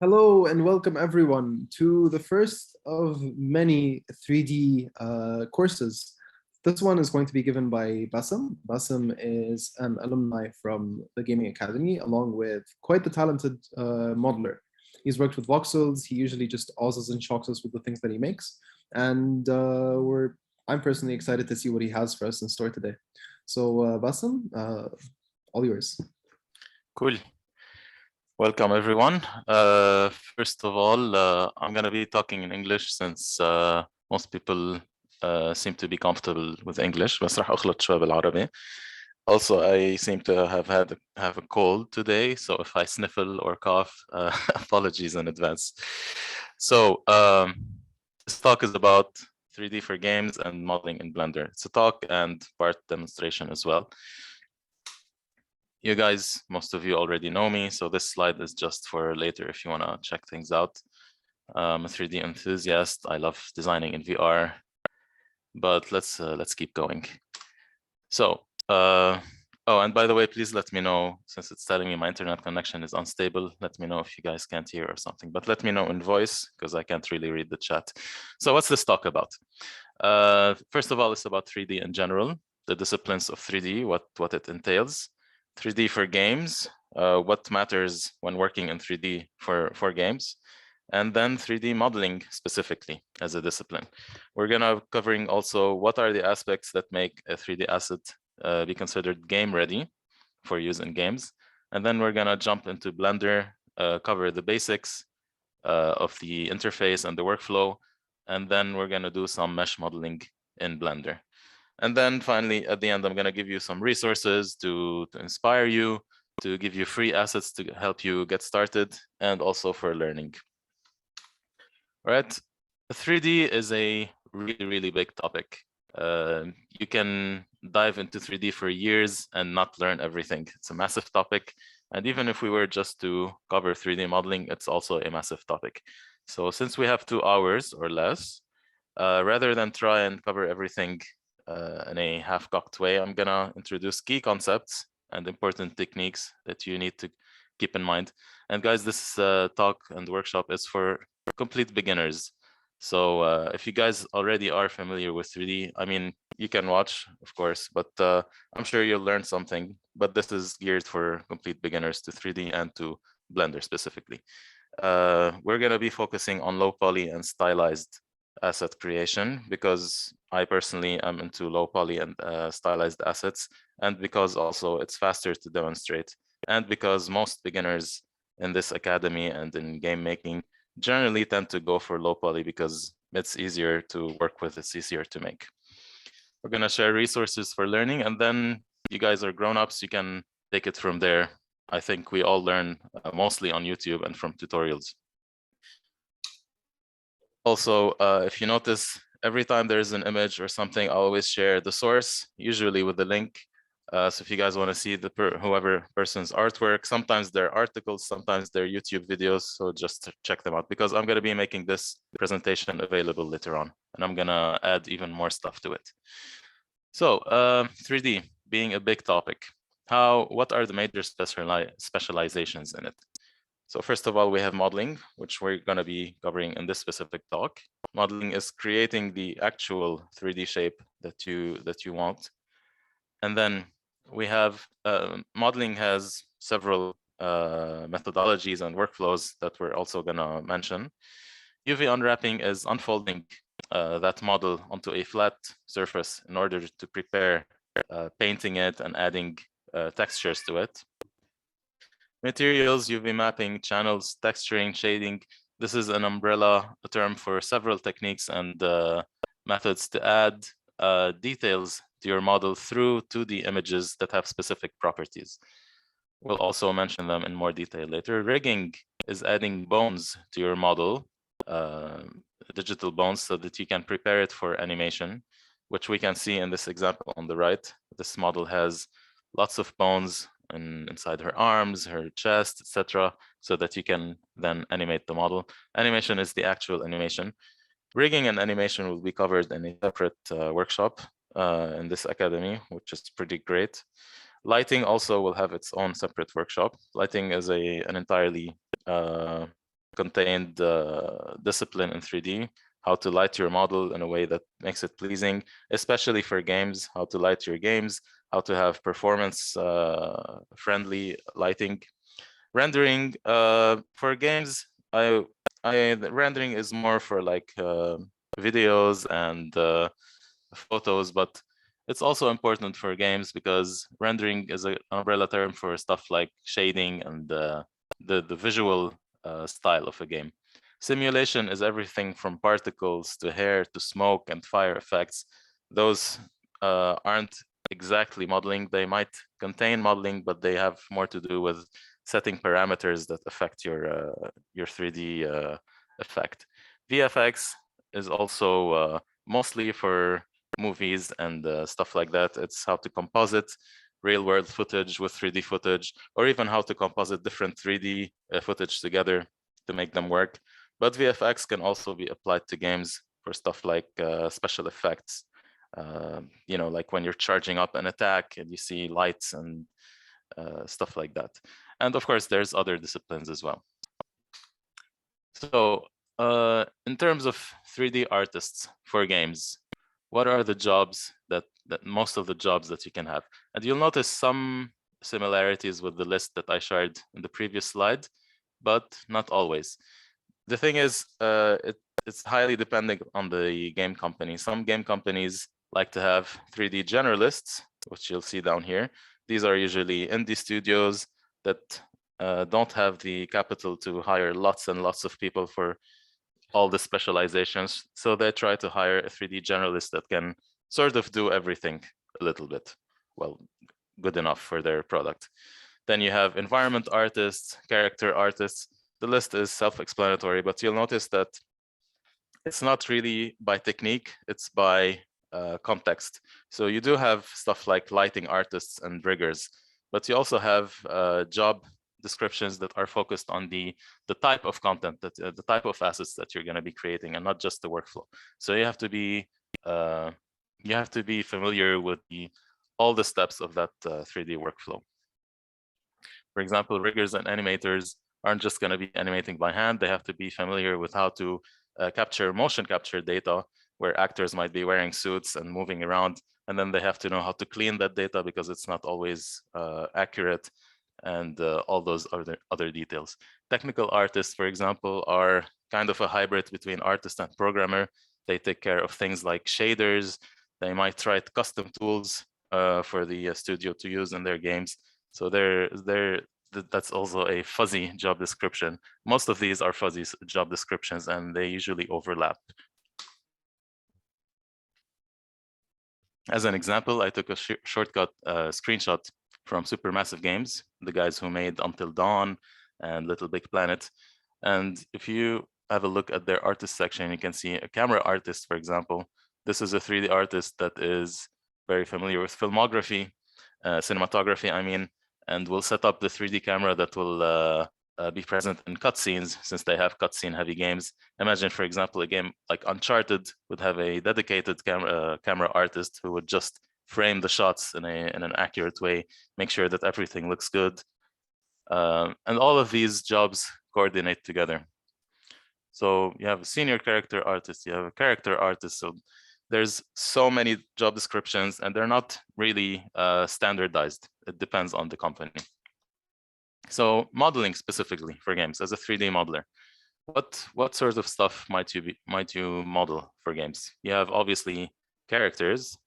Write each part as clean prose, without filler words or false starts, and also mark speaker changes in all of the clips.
Speaker 1: Hello and welcome everyone to the first of many 3D courses. This one is going to be given by Bassem. Bassem is an alumni from the Gaming Academy, along with quite the talented modeler. He's worked with voxels. He usually just awes us and shocks us with the things that he makes. And I'm personally excited to see what he has for us in store today. So Bassem, all yours.
Speaker 2: Cool. Welcome, everyone. First of all, I'm going to be talking in English since most people seem to be comfortable with English. بس راح أخلط شوي بالعربي. Also, I seem to have a cold today, so if I sniffle or cough, apologies in advance. So this talk is about 3D for games and modeling in Blender. It's a talk and part demonstration as well. You guys, most of you already know me, so this slide is just for later if you want to check things out. I'm a 3D enthusiast. I love designing in VR, but let's keep going. So, oh, and by the way, please let me know, since it's telling me my internet connection is unstable, let me know if you guys can't hear or something, but let me know in voice because I can't really read the chat. So what's this talk about? First of all, it's about 3D in general, the disciplines of 3D, what it entails. 3D for games, what matters when working in 3D for games, and then 3D modeling specifically as a discipline. We're gonna covering also what are the aspects that make a 3D asset be considered game ready for use in games. And then we're gonna jump into Blender, cover the basics of the interface and the workflow. And then we're gonna do some mesh modeling in Blender. And then finally, at the end, I'm going to give you some resources to inspire you, to give you free assets to help you get started, and also for learning. All right, 3D is a really, really big topic. You can dive into 3D for years and not learn everything. It's a massive topic. And even if we were just to cover 3D modeling, it's also a massive topic. So since we have 2 hours or less, rather than try and cover everything in a half-cocked way, I'm gonna introduce key concepts and important techniques that you need to keep in mind. And guys, this talk and workshop is for complete beginners. So if you guys already are familiar with 3D, I mean, you can watch, of course, but I'm sure you'll learn something. But this is geared for complete beginners to 3D and to Blender specifically. We're gonna be focusing on low poly and stylized asset creation because I personally am into low poly and stylized assets, and because also it's faster to demonstrate, and because most beginners in this academy and in game making generally tend to go for low poly because it's easier to work with, it's easier to make. We're going to share resources for learning, and then you guys are grown-ups, you can take it from there. I think we all learn mostly on YouTube and from tutorials. Also, if you notice, every time there's an image or something, I always share the source, usually with the link. So if you guys want to see the whoever person's artwork, sometimes they're articles, sometimes they're YouTube videos. So just check them out because I'm going to be making this presentation available later on, and I'm going to add even more stuff to it. So 3D being a big topic, what are the major specializations in it? So first of all, we have modeling, which we're going to be covering in this specific talk. Modeling is creating the actual 3D shape that you want. And then we have modeling has several methodologies and workflows that we're also going to mention. UV unwrapping is unfolding that model onto a flat surface in order to prepare painting it and adding textures to it. Materials, UV mapping, channels, texturing, shading. This is an umbrella term for several techniques and methods to add details to your model through 2D images that have specific properties. We'll also mention them in more detail later. Rigging is adding bones to your model, digital bones, so that you can prepare it for animation, which we can see in this example on the right. This model has lots of bones inside her arms, her chest, etc., so that you can then animate the model. Animation is the actual animation. Rigging and animation will be covered in a separate workshop in this academy, which is pretty great. Lighting also will have its own separate workshop. Lighting is an entirely contained discipline in 3D, how to light your model in a way that makes it pleasing, especially for games, how to light your games, how to have performance friendly lighting. Rendering for games, the rendering is more for like videos and photos, but it's also important for games because rendering is an umbrella term for stuff like shading and the visual style of a game. Simulation is everything from particles to hair to smoke and fire effects. Those aren't exactly modeling. They might contain modeling, but they have more to do with setting parameters that affect your 3D effect. VFX is also mostly for movies and stuff like that. It's how to composite real world footage with 3D footage, or even how to composite different 3D footage together to make them work. But VFX can also be applied to games for stuff like special effects. You know, like when you're charging up an attack and you see lights and stuff like that. And of course, there's other disciplines as well. So in terms of 3D artists for games, what are the jobs that most of the jobs that you can have? And you'll notice some similarities with the list that I shared in the previous slide, but not always. The thing is, it's highly dependent on the game company. Some game companies like to have 3D generalists, which you'll see down here. These are usually indie studios that don't have the capital to hire lots and lots of people for all the specializations. So they try to hire a 3D generalist that can sort of do everything a little bit, well, good enough for their product. Then you have environment artists, character artists. The list is self-explanatory, but you'll notice that it's not really by technique, it's by context. So you do have stuff like lighting artists and riggers, but you also have job descriptions that are focused on the type of content, that the type of assets that you're going to be creating, and not just the workflow. So you have to be familiar with all the steps of that 3D workflow. For example, riggers and animators aren't just going to be animating by hand. They have to be familiar with how to capture motion capture data, where actors might be wearing suits and moving around, and then they have to know how to clean that data because it's not always accurate, and all those other details. Technical artists, for example, are kind of a hybrid between artist and programmer. They take care of things like shaders. They might write custom tools for the studio to use in their games. So that's also a fuzzy job description. Most of these are fuzzy job descriptions, and they usually overlap. As an example, I took a shortcut screenshot from Supermassive Games, the guys who made Until Dawn and Little Big Planet. And if you have a look at their artist section, you can see a camera artist, for example. This is a 3D artist that is very familiar with filmography, cinematography, I mean, and will set up the 3D camera that will be present in cutscenes, since they have cutscene heavy games. Imagine, for example, a game like Uncharted would have a dedicated camera artist who would just frame the shots in an accurate way, make sure that everything looks good. And all of these jobs coordinate together. So you have a senior character artist, you have a character artist. So there's so many job descriptions, and they're not really standardized. It depends on the company. So modeling specifically for games as a 3D modeler, what sort of stuff might you model for games? You have obviously characters.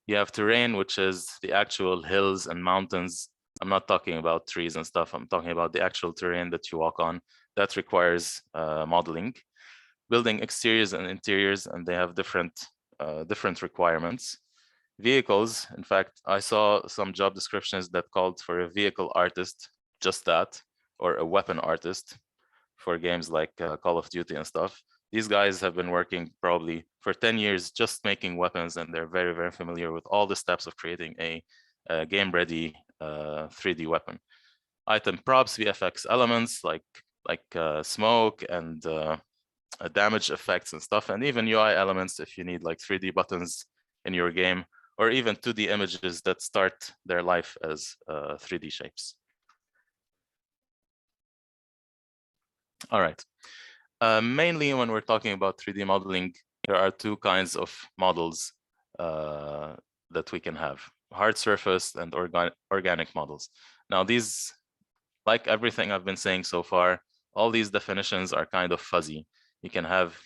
Speaker 2: You have terrain, which is the actual hills and mountains. I'm not talking about trees and stuff. I'm talking about the actual terrain that you walk on. That requires modeling. Building exteriors and interiors, and they have different requirements. Vehicles, in fact, I saw some job descriptions that called for a vehicle artist, just that, or a weapon artist for games like Call of Duty and stuff. These guys have been working probably for 10 years just making weapons, and they're very, very familiar with all the steps of creating a game-ready 3D weapon. Item props, VFX elements like smoke and damage effects and stuff, and even UI elements if you need like 3D buttons in your game, or even 2D images that start their life as 3D shapes. All right. Mainly when we're talking about 3D modeling, there are two kinds of models that we can have: hard surface and organic models. Now, these, like everything I've been saying so far, all these definitions are kind of fuzzy. You can have,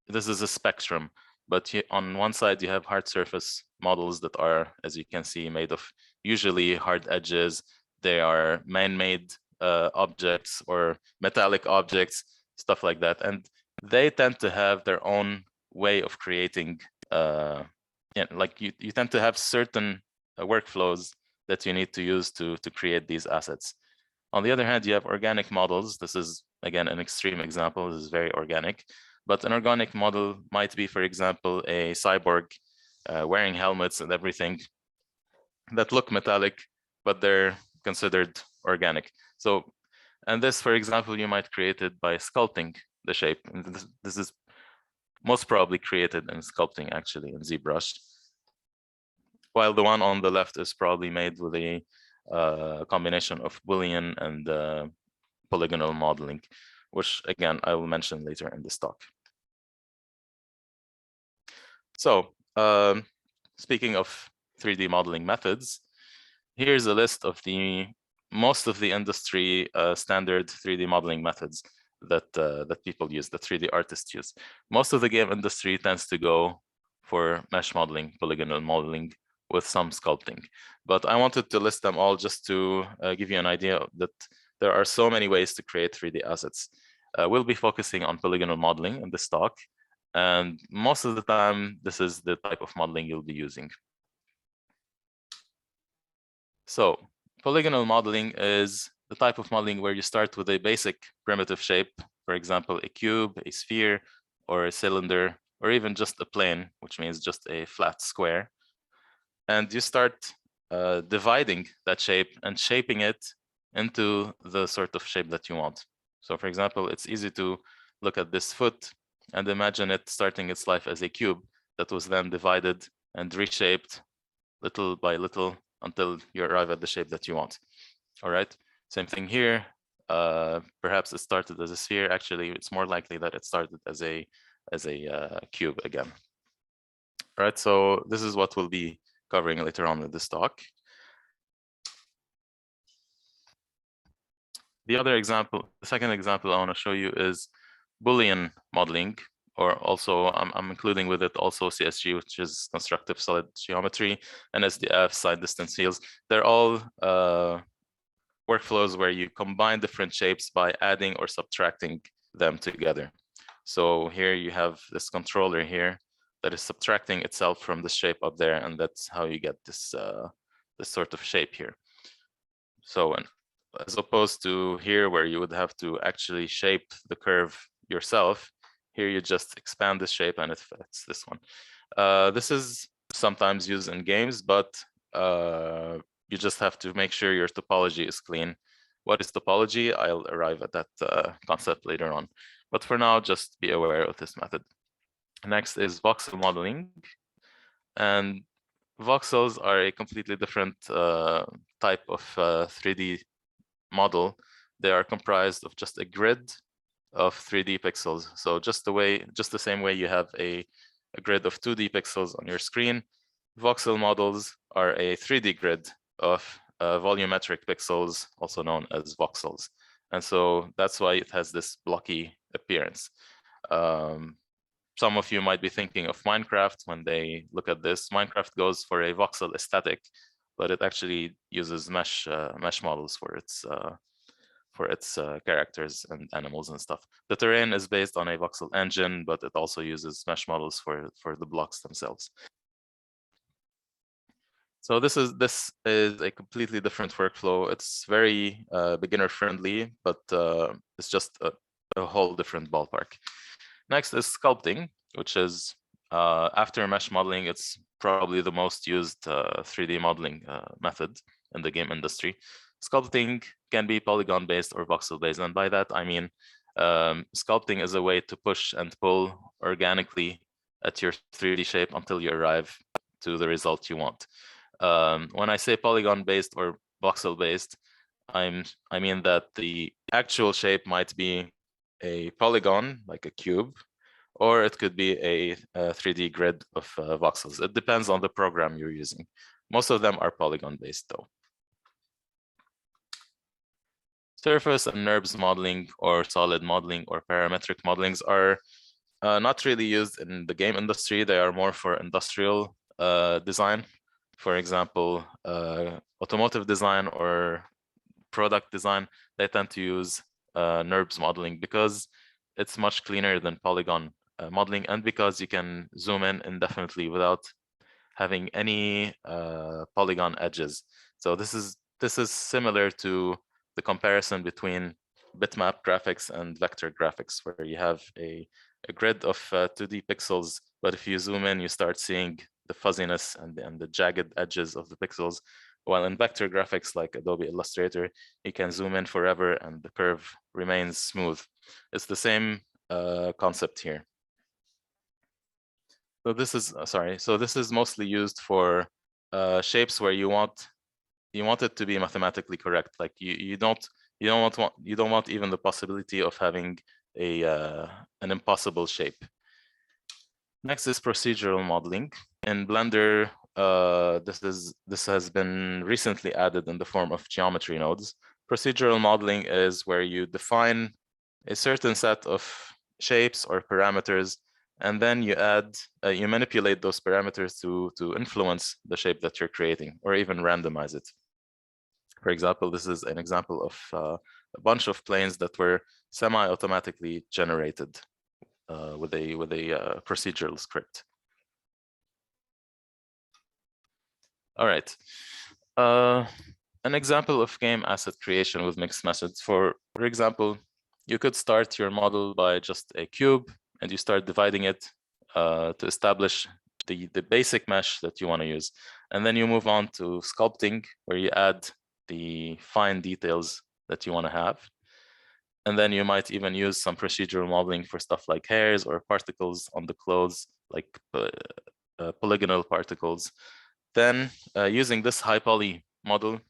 Speaker 2: this is a spectrum, but on one side you have hard surface models that are, as you can see, made of usually hard edges. They are man-made objects or metallic objects, stuff like that. And they tend to have their own way of creating, like you tend to have certain workflows that you need to use to create these assets. On the other hand, you have organic models. This is, again, an extreme example. This is very organic. But an organic model might be, for example, a cyborg wearing helmets and everything that look metallic, but they're considered organic. So, and this, for example, you might create it by sculpting the shape. And this is most probably created in sculpting, actually, in ZBrush. While the one on the left is probably made with a combination of Boolean and Polygonal Modeling, which again, I will mention later in this talk. So speaking of 3D modeling methods, here's a list of most of the industry standard 3D modeling methods that people use, that 3D artists use. Most of the game industry tends to go for mesh modeling, polygonal modeling, with some sculpting. But I wanted to list them all just to give you an idea that there are so many ways to create 3D assets. We'll be focusing on polygonal modeling in this talk, and most of the time, this is the type of modeling you'll be using. So polygonal modeling is the type of modeling where you start with a basic primitive shape, for example, a cube, a sphere, or a cylinder, or even just a plane, which means just a flat square. And you start dividing that shape and shaping it into the sort of shape that you want. So for example, it's easy to look at this foot and imagine it starting its life as a cube that was then divided and reshaped little by little until you arrive at the shape that you want. All right, same thing here. Perhaps it started as a sphere. Actually, it's more likely that it started as a cube again. All right, so this is what we'll be covering later on with this talk. The other example, the second example I want to show you is Boolean modeling, or also I'm including with it also CSG, which is constructive solid geometry, and SDF, side distance fields. They're all workflows where you combine different shapes by adding or subtracting them together. So here you have this controller here that is subtracting itself from the shape up there, and that's how you get this this sort of shape here. So as opposed to here where you would have to actually shape the curve yourself, here you just expand the shape and it fits this one. This is sometimes used in games, but you just have to make sure your topology is clean. What is topology? I'll arrive at that concept later on. But for now, just be aware of this method. Next is voxel modeling. And voxels are a completely different type of 3D model. They are comprised of just a grid of 3D pixels. So just the same way you have a grid of 2D pixels on your screen, voxel models are a 3D grid of volumetric pixels, also known as voxels. And so that's why it has this blocky appearance. Some of you might be thinking of Minecraft when they look at this. Minecraft goes for a voxel aesthetic, but it actually uses mesh models for its characters and animals and stuff. The terrain is based on a voxel engine, but it also uses mesh models for the blocks themselves. So this is a completely different workflow. It's very beginner friendly, but it's just a whole different ballpark. Next is sculpting, which is after mesh modeling, it's probably the most used 3D modeling method in the game industry. Sculpting can be polygon based or voxel based, and by that I mean sculpting is a way to push and pull organically at your 3D shape until you arrive to the result you want. When I say polygon based or voxel based, I mean that the actual shape might be a polygon, like a cube, or it could be a 3D grid of voxels. It depends on the program you're using. Most of them are polygon-based, though. Surface and NURBS modeling, or solid modeling, or parametric modelings are not really used in the game industry. They are more for industrial design. For example, automotive design or product design, they tend to use NURBS modeling because it's much cleaner than polygon modeling, and because you can zoom in indefinitely without having any polygon edges. So this is similar to the comparison between bitmap graphics and vector graphics, where you have a grid of 2D pixels, but if you zoom in, you start seeing the fuzziness and the jagged edges of the pixels. While in vector graphics like Adobe Illustrator, you can zoom in forever and the curve remains smooth. It's the same concept here. So this is So this is mostly used for shapes where you want it to be mathematically correct. Like you don't want even the possibility of having an impossible shape. Next is procedural modeling. In Blender, this has been recently added in the form of geometry nodes. Procedural modeling is where you define a certain set of shapes or parameters, and then you manipulate those parameters to influence the shape that you're creating, or even randomize it. For example, this is an example of a bunch of planes that were semi-automatically generated with a procedural script. All right. An example of game asset creation with mixed methods. For example, you could start your model by just a cube, and you start dividing it to establish the basic mesh that you want to use. And then you move on to sculpting, where you add the fine details that you want to have. And then you might even use some procedural modeling for stuff like hairs or particles on the clothes, like polygonal particles. Then using this high poly model,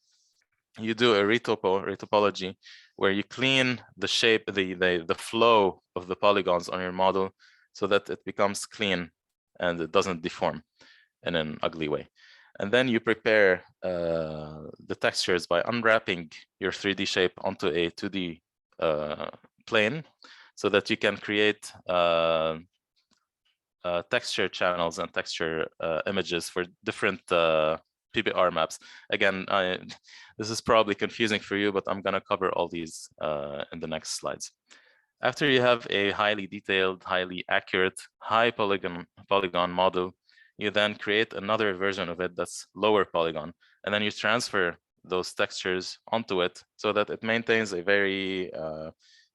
Speaker 2: you do a retopology, where you clean the shape, the flow of the polygons on your model, so that it becomes clean and it doesn't deform in an ugly way. And then you prepare the textures by unwrapping your 3D shape onto a 2D plane, so that you can create texture channels and texture images for different Pbr maps. Again, this is probably confusing for you, but I'm going to cover all these in the next slides. After you have a highly detailed, highly accurate, high polygon model, you then create another version of it that's lower polygon, and then you transfer those textures onto it so that it maintains a very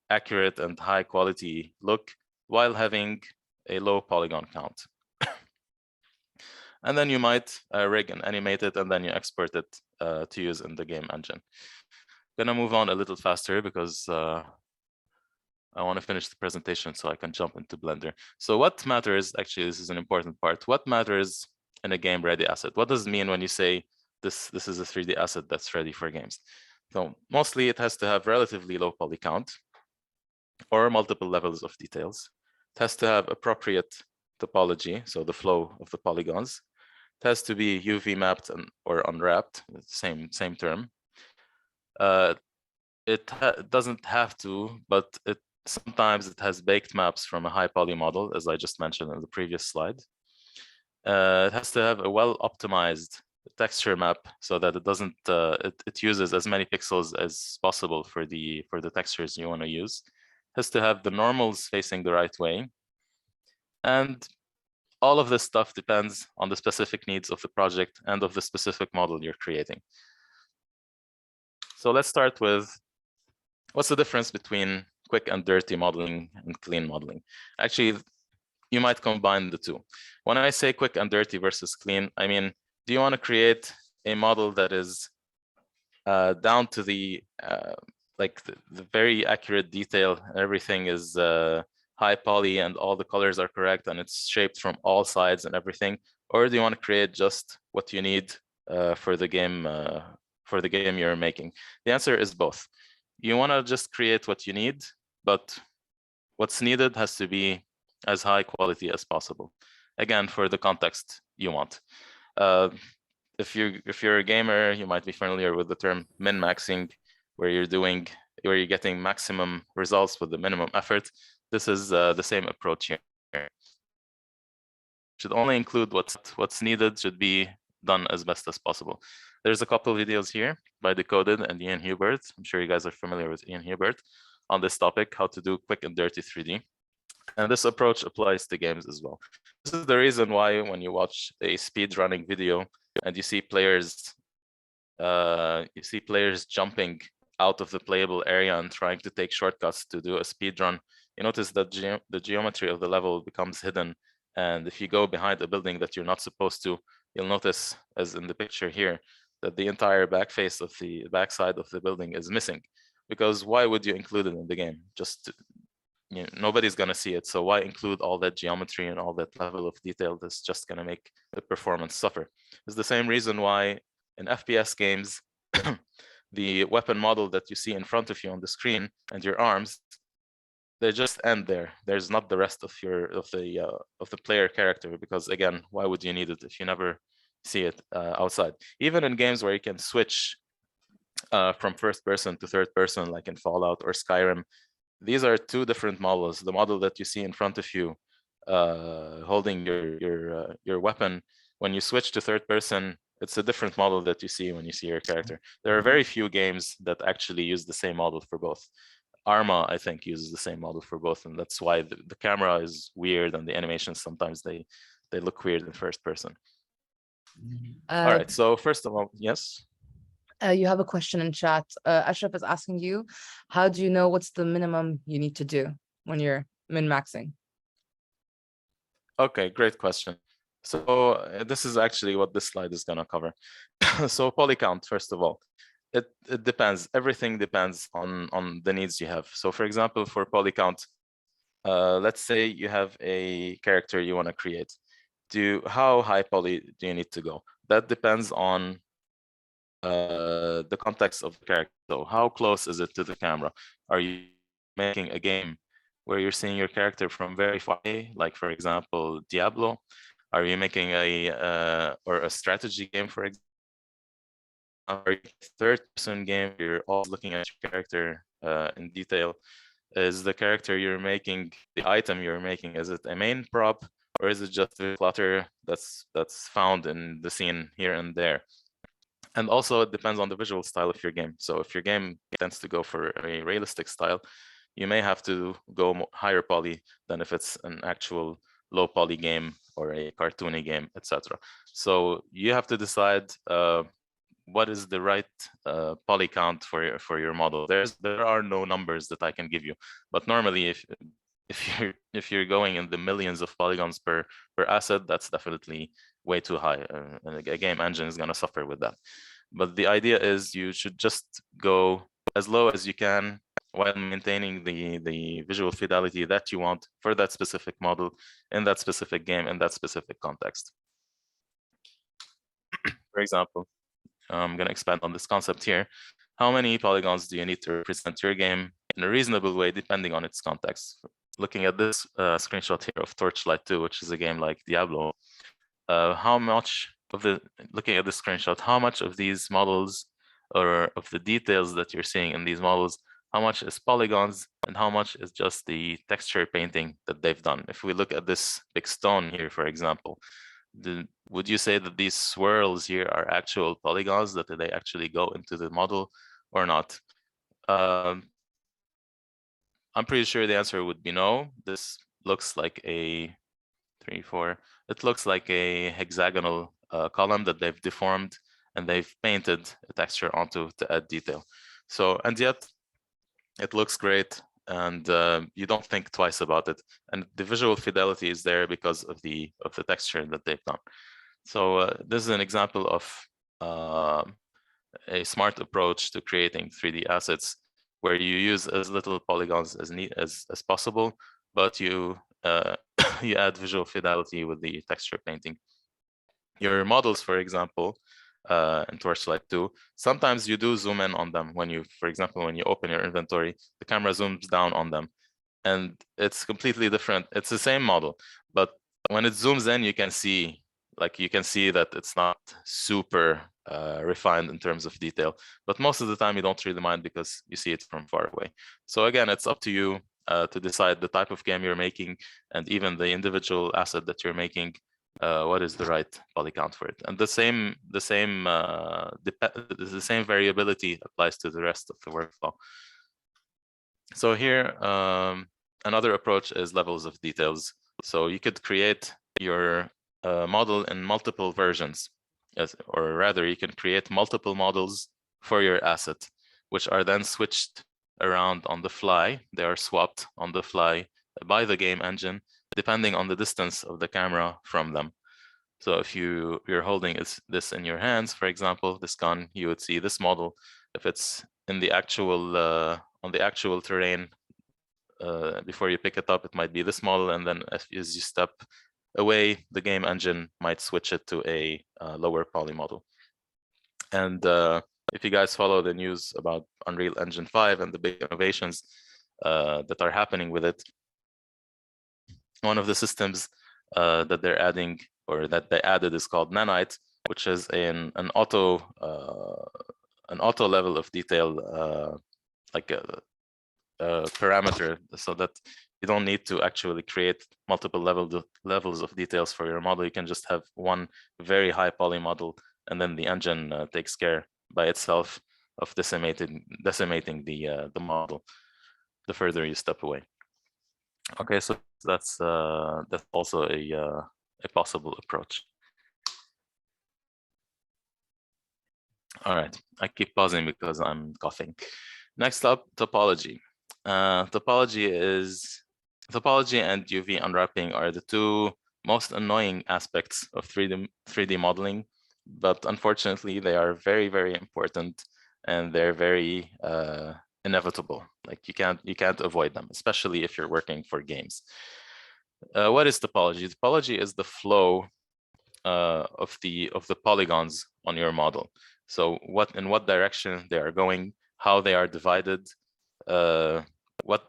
Speaker 2: accurate and high quality look while having a low polygon count. And then you might rig and animate it, and then you export it to use in the game engine. Gonna move on a little faster because I want to finish the presentation so I can jump into Blender. So what matters, actually, this is an important part. What matters in a game ready asset? What does it mean when you say this is a 3D asset that's ready for games? So mostly it has to have relatively low poly count or multiple levels of details. It has to have appropriate topology, so the flow of the polygons. It has to be UV mapped or unwrapped, same term. It doesn't have to, but sometimes it has baked maps from a high poly model, as I just mentioned in the previous slide. It has to have a well-optimized texture map so that it doesn't it uses as many pixels as possible for the textures you want to use. It has to have the normals facing the right way, and all of this stuff depends on the specific needs of the project and of the specific model you're creating. So let's start with what's the difference between quick and dirty modeling and clean modeling. Actually, you might combine the two. When I say quick and dirty versus clean, I mean, do you want to create a model that is down to the like the very accurate detail, everything is high poly and all the colors are correct and it's shaped from all sides and everything? Or do you want to create just what you need for the game you're making? The answer is both. You want to just create what you need, but what's needed has to be as high quality as possible. Again, for the context you want. If you're a gamer, you might be familiar with the term min-maxing, where you're getting maximum results with the minimum effort. This is the same approach here. Should only include what's needed, should be done as best as possible. There's a couple of videos here by Decoded and Ian Hubert. I'm sure you guys are familiar with Ian Hubert on this topic, how to do quick and dirty 3D. And this approach applies to games as well. This is the reason why when you watch a speed running video and you see players jumping out of the playable area and trying to take shortcuts to do a speed run, you notice that the geometry of the level becomes hidden. And if you go behind a building that you're not supposed to, you'll notice, as in the picture here, that the entire back face of the backside of the building is missing. Because why would you include it in the game? Nobody's gonna see it. So why include all that geometry and all that level of detail that's just gonna make the performance suffer? It's the same reason why in FPS games, the weapon model that you see in front of you on the screen and your arms, they just end there. There's not the rest of the player character, because again, why would you need it if you never see it outside? Even in games where you can switch from first person to third person, like in Fallout or Skyrim, these are two different models. The model that you see in front of you, holding your weapon, when you switch to third person, it's a different model that you see when you see your character. There are very few games that actually use the same model for both. Arma, I think, uses the same model for both, and that's why the camera is weird and the animations sometimes they look weird in first person. All right, so first of all, yes?
Speaker 3: You have a question in chat. Ashraf is asking you, how do you know what's the minimum you need to do when you're min-maxing?
Speaker 2: Okay, great question. So this is actually what this slide is gonna cover. So Polycount, first of all, it depends. Everything depends on the needs you have. So for example, for Polycount, let's say you have a character you want to create. How high poly do you need to go? That depends on the context of the character. So how close is it to the camera? Are you making a game where you're seeing your character from very far away, like for example Diablo? Are you making a strategy game, for example? Or third-person game, you're always looking at your character in detail. Is the character you're making, the item you're making, is it a main prop, or is it just a clutter that's found in the scene here and there? And also it depends on the visual style of your game. So if your game tends to go for a realistic style, you may have to go higher poly than if it's an actual low poly game or a cartoony game, etc. So you have to decide what is the right poly count for your model. There are no numbers that I can give you, but normally if you're going in the millions of polygons per asset, that's definitely way too high, and a game engine is going to suffer with that. But the idea is you should just go as low as you can while maintaining the visual fidelity that you want for that specific model in that specific game in that specific context. For example, I'm going to expand on this concept here. How many polygons do you need to represent your game in a reasonable way, depending on its context? Looking at this screenshot here of Torchlight 2, which is a game like Diablo, looking at this screenshot, how much of these models or of the details that you're seeing in these models, how much is polygons and how much is just the texture painting that they've done? If we look at this big stone here, for example, would you say that these swirls here are actual polygons, that they actually go into the model or not? I'm pretty sure the answer would be no. This looks like a 3, 4. It looks like a hexagonal column that they've deformed and they've painted a texture onto to add detail. So, and yet it looks great, and you don't think twice about it. And the visual fidelity is there because of the texture that they've done. So this is an example of a smart approach to creating 3D assets, where you use as little polygons as possible, but you you add visual fidelity with the texture painting. Your models, for example, in Torchlight 2, sometimes you do zoom in on them when you, for example, when you open your inventory, the camera zooms down on them. and it's completely different. It's the same model, but when it zooms in, you can see that it's not super refined in terms of detail, but most of the time you don't really mind because you see it from far away. So again, it's up to you to decide the type of game you're making, and even the individual asset that you're making, what is the right poly count for it. And the same variability applies to the rest of the workflow. So here, another approach is levels of details. So you could create your model in multiple versions, or rather you can create multiple models for your asset, which are then switched around on the fly. They are swapped on the fly by the game engine, depending on the distance of the camera from them. So if you're holding this in your hands, for example, this gun, you would see this model. If it's in the actual on the actual terrain, before you pick it up, it might be this model, and then as you step away, the game engine might switch it to a lower poly model. And if you guys follow the news about Unreal Engine 5 and the big innovations that are happening with it, one of the systems that they're adding, or that they added, is called Nanite, which is an auto level of detail, like a parameter, so that you don't need to actually create multiple levels of details for your model. You can just have one very high poly model, and then the engine takes care by itself of decimating the model the further you step away. Okay, so that's also a possible approach. All right, I keep pausing because I'm coughing. Next up, topology. Topology and UV unwrapping are the two most annoying aspects of 3D modeling, but unfortunately they are very, very important, and they're very inevitable. Like you can't avoid them, especially if you're working for games. What is topology? Topology is the flow of the polygons on your model. So in what direction they are going, how they are divided,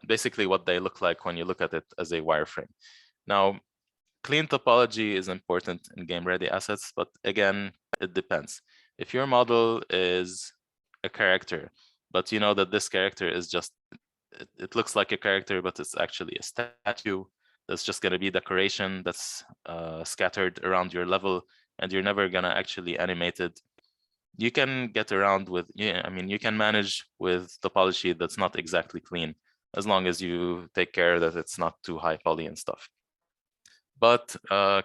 Speaker 2: basically what they look like when you look at it as a wireframe. Now, clean topology is important in game-ready assets, but again, it depends. If your model is a character, but you know that this character is just, it looks like a character, but it's actually a statue, that's just going to be decoration that's scattered around your level, and you're never going to actually animate it. You can get around with, you can manage with topology that's not exactly clean, as long as you take care that it's not too high poly and stuff. But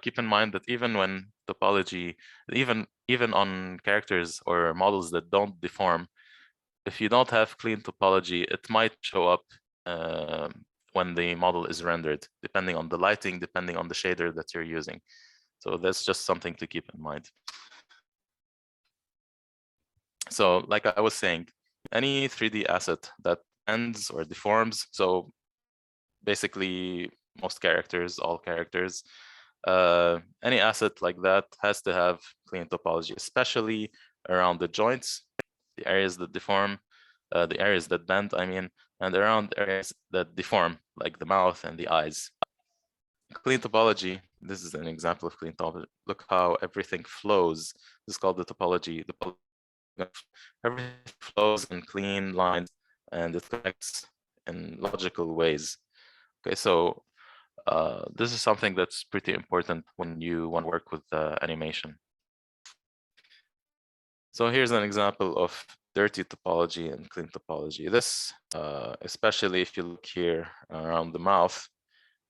Speaker 2: keep in mind that even when topology, even on characters or models that don't deform, if you don't have clean topology, it might show up when the model is rendered, depending on the lighting, depending on the shader that you're using. So that's just something to keep in mind. So like I was saying, any 3D asset that bends or deforms, so basically most characters, all characters, any asset like that has to have clean topology, especially around the joints, the areas that deform, the areas that bend, and around areas that deform, like the mouth and the eyes. Clean topology, this is an example of clean topology. Look how everything flows. This is called the topology. Everything flows in clean lines, and it connects in logical ways. Okay, so this is something that's pretty important when you want to work with animation. So here's an example of dirty topology and clean topology. This, especially if you look here around the mouth,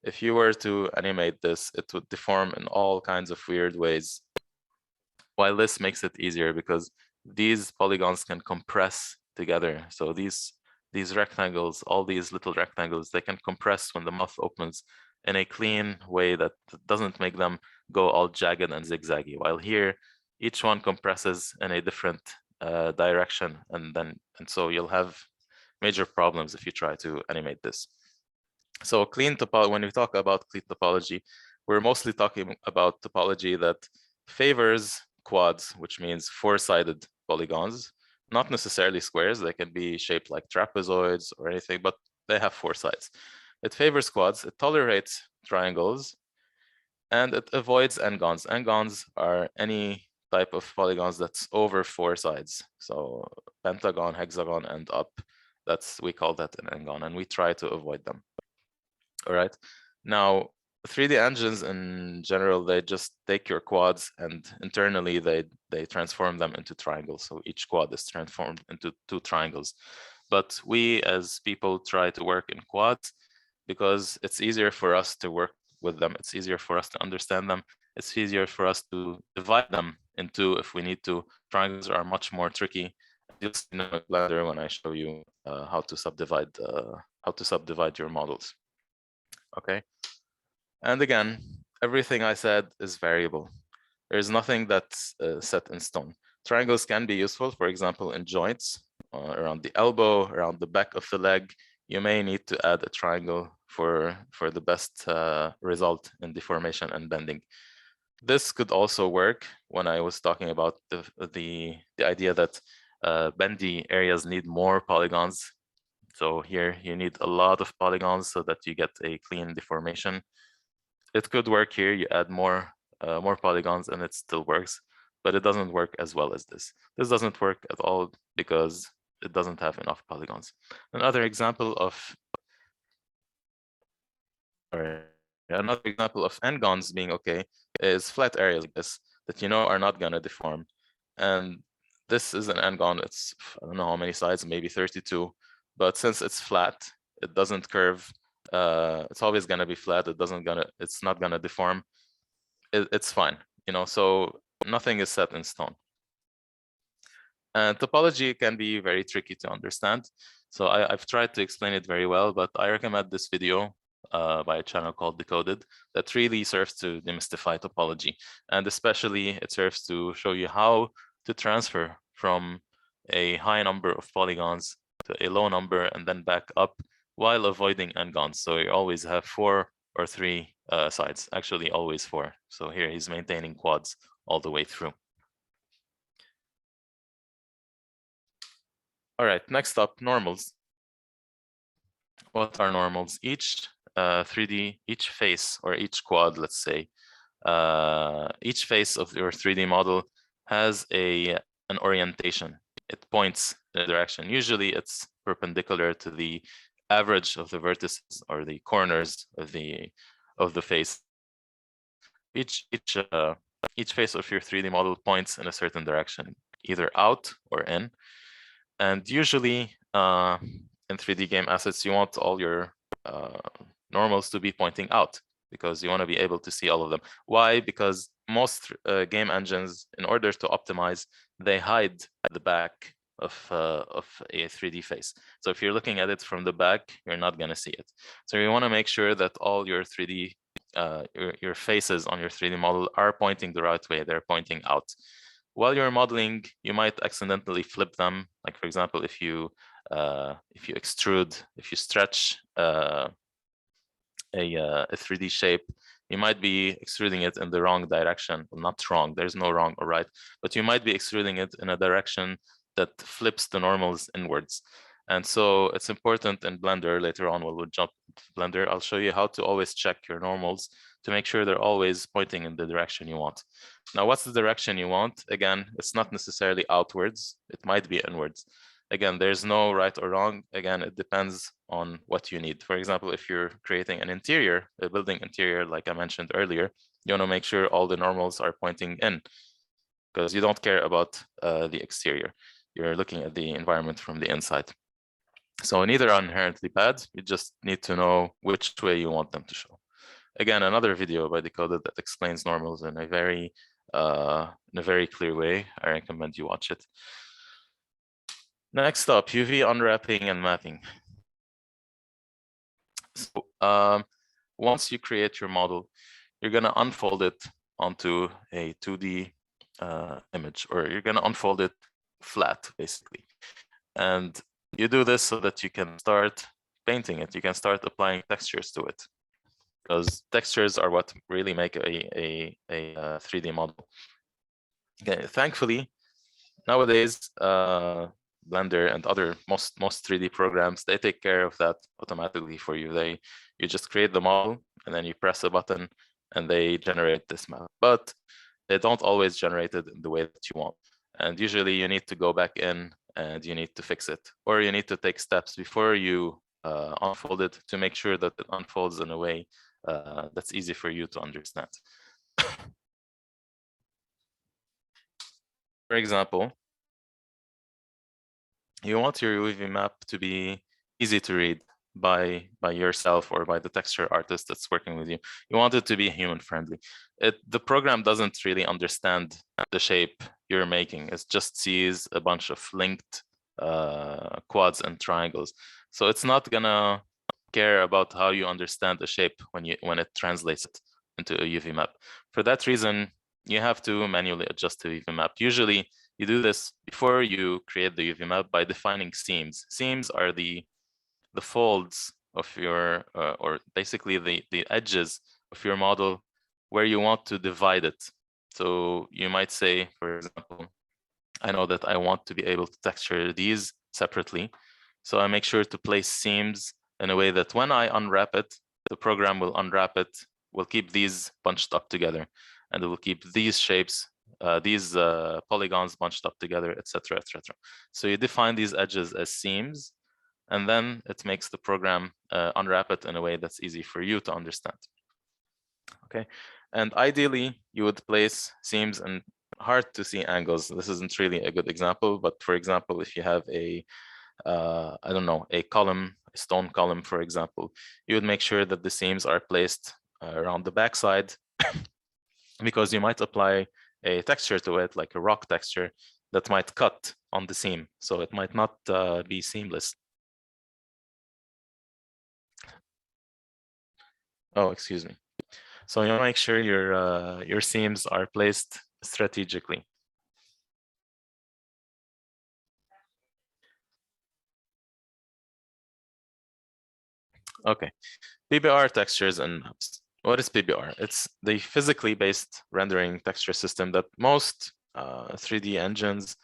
Speaker 2: if you were to animate this, it would deform in all kinds of weird ways. While this makes it easier because these polygons can compress together. So these rectangles, all these little rectangles, they can compress when the mouth opens in a clean way that doesn't make them go all jagged and zigzaggy. While here, each one compresses in a different direction, and so you'll have major problems if you try to animate this. So clean topology, when we talk about clean topology, we're mostly talking about topology that favors quads, which means four-sided polygons, not necessarily squares. They can be shaped like trapezoids or anything, but they have four sides. it favors quads, it tolerates triangles, and it avoids n-gons. N-gons are any type of polygons that's over 4 sides. So pentagon, hexagon, and up, we call that an n-gon, and we try to avoid them. All right. Now, 3D engines in general, they just take your quads and internally they transform them into triangles. So each quad is transformed into 2 triangles. But we as people try to work in quads because it's easier for us to work with them. It's easier for us to understand them. It's easier for us to divide them into if we need to. Triangles are much more tricky. You'll see in Blender when I show you how to subdivide your models. Okay. And again, everything I said is variable. There's nothing that's set in stone. Triangles can be useful, for example, in joints, around the elbow, around the back of the leg. You may need to add a triangle for the best result in deformation and bending. This could also work when I was talking about the idea that bendy areas need more polygons. So here you need a lot of polygons so that you get a clean deformation. It could work here. You add more polygons and it still works, but it doesn't work as well as this. This doesn't work at all because it doesn't have enough polygons. Another example of n-gons being okay is flat areas like this that you know are not going to deform. And this is an n-gon. It's, I don't know how many sides, maybe 32. But since it's flat, it doesn't curve. It's always going to be flat. It's not going to deform. It's fine, you know. So nothing is set in stone. And topology can be very tricky to understand. So I've tried to explain it very well, but I recommend this video by a channel called Decoded that really serves to demystify topology. And especially it serves to show you how to transfer from a high number of polygons to a low number and then back up while avoiding n-gons. So you always have 4 or 3 sides, actually always 4. So here he's maintaining quads all the way through. All right, next up, normals. What are normals? Each 3D, each face or each quad, let's say, each face of your 3D model has an orientation. It points in a direction. Usually it's perpendicular to the average of the vertices or the corners of the face. Each face of your 3D model points in a certain direction, either out or in. And usually in 3D game assets, you want all your normals to be pointing out because you want to be able to see all of them. Why? Because most game engines, in order to optimize, they hide the back of a 3D face. So if you're looking at it from the back, you're not going to see it. So you want to make sure that all your 3D, your faces on your 3D model are pointing the right way. They're pointing out. While you're modeling, you might accidentally flip them. Like for example, if you extrude, if you stretch a 3D shape, you might be extruding it in the wrong direction. Well, not wrong, there's no wrong or right, but you might be extruding it in a direction that flips the normals inwards. And so it's important in Blender, later on we'll jump to Blender, I'll show you how to always check your normals to make sure they're always pointing in the direction you want. Now, what's the direction you want? Again, it's not necessarily outwards, it might be inwards. Again, there's no right or wrong. Again, it depends on what you need. For example, if you're creating an interior, a building interior, like I mentioned earlier, you want to make sure all the normals are pointing in because you don't care about the exterior. You're looking at the environment from the inside. So neither are inherently bad. You just need to know which way you want them to show. Again, another video by Decoded that explains normals in a very clear way. I recommend you watch it. Next up, UV unwrapping and mapping. So once you create your model, you're going to unfold it onto a 2D image, or you're going to unfold it flat, basically. And you do this so that you can start painting it. You can start applying textures to it, because textures are what really make a 3D model. Okay, thankfully, nowadays, Blender and other most 3D programs, they take care of that automatically for you. You just create the model and then you press a button and they generate this map. But they don't always generate it in the way that you want. And usually you need to go back in and you need to fix it, or you need to take steps before you unfold it to make sure that it unfolds in a way that's easy for you to understand. For example, you want your UV map to be easy to read by yourself or by the texture artist that's working with you. You want it to be human friendly. The program doesn't really understand the shape you're making. It just sees a bunch of linked quads and triangles. So it's not gonna care about how you understand the shape when it translates it into a UV map. For that reason, you have to manually adjust the UV map. Usually, you do this before you create the UV map by defining seams. Seams are the folds of your, or basically the edges of your model where you want to divide it. So you might say, for example, I know that I want to be able to texture these separately. So I make sure to place seams in a way that when I unwrap it, the program will unwrap it, will keep these bunched up together, and it will keep these shapes, these polygons bunched up together, etc., etc. So you define these edges as seams, and then it makes the program unwrap it in a way that's easy for you to understand. Okay, and ideally you would place seams in hard to see angles. This isn't really a good example, but for example, if you have a I don't know, a column, a stone column, for example, you would make sure that the seams are placed around the backside because you might apply a texture to it, like a rock texture, that might cut on the seam. So it might not be seamless. Oh, excuse me. So you want to make sure your seams are placed strategically. Okay, Pbr textures and maps. What is Pbr? It's the physically based rendering texture system that most 3D engines,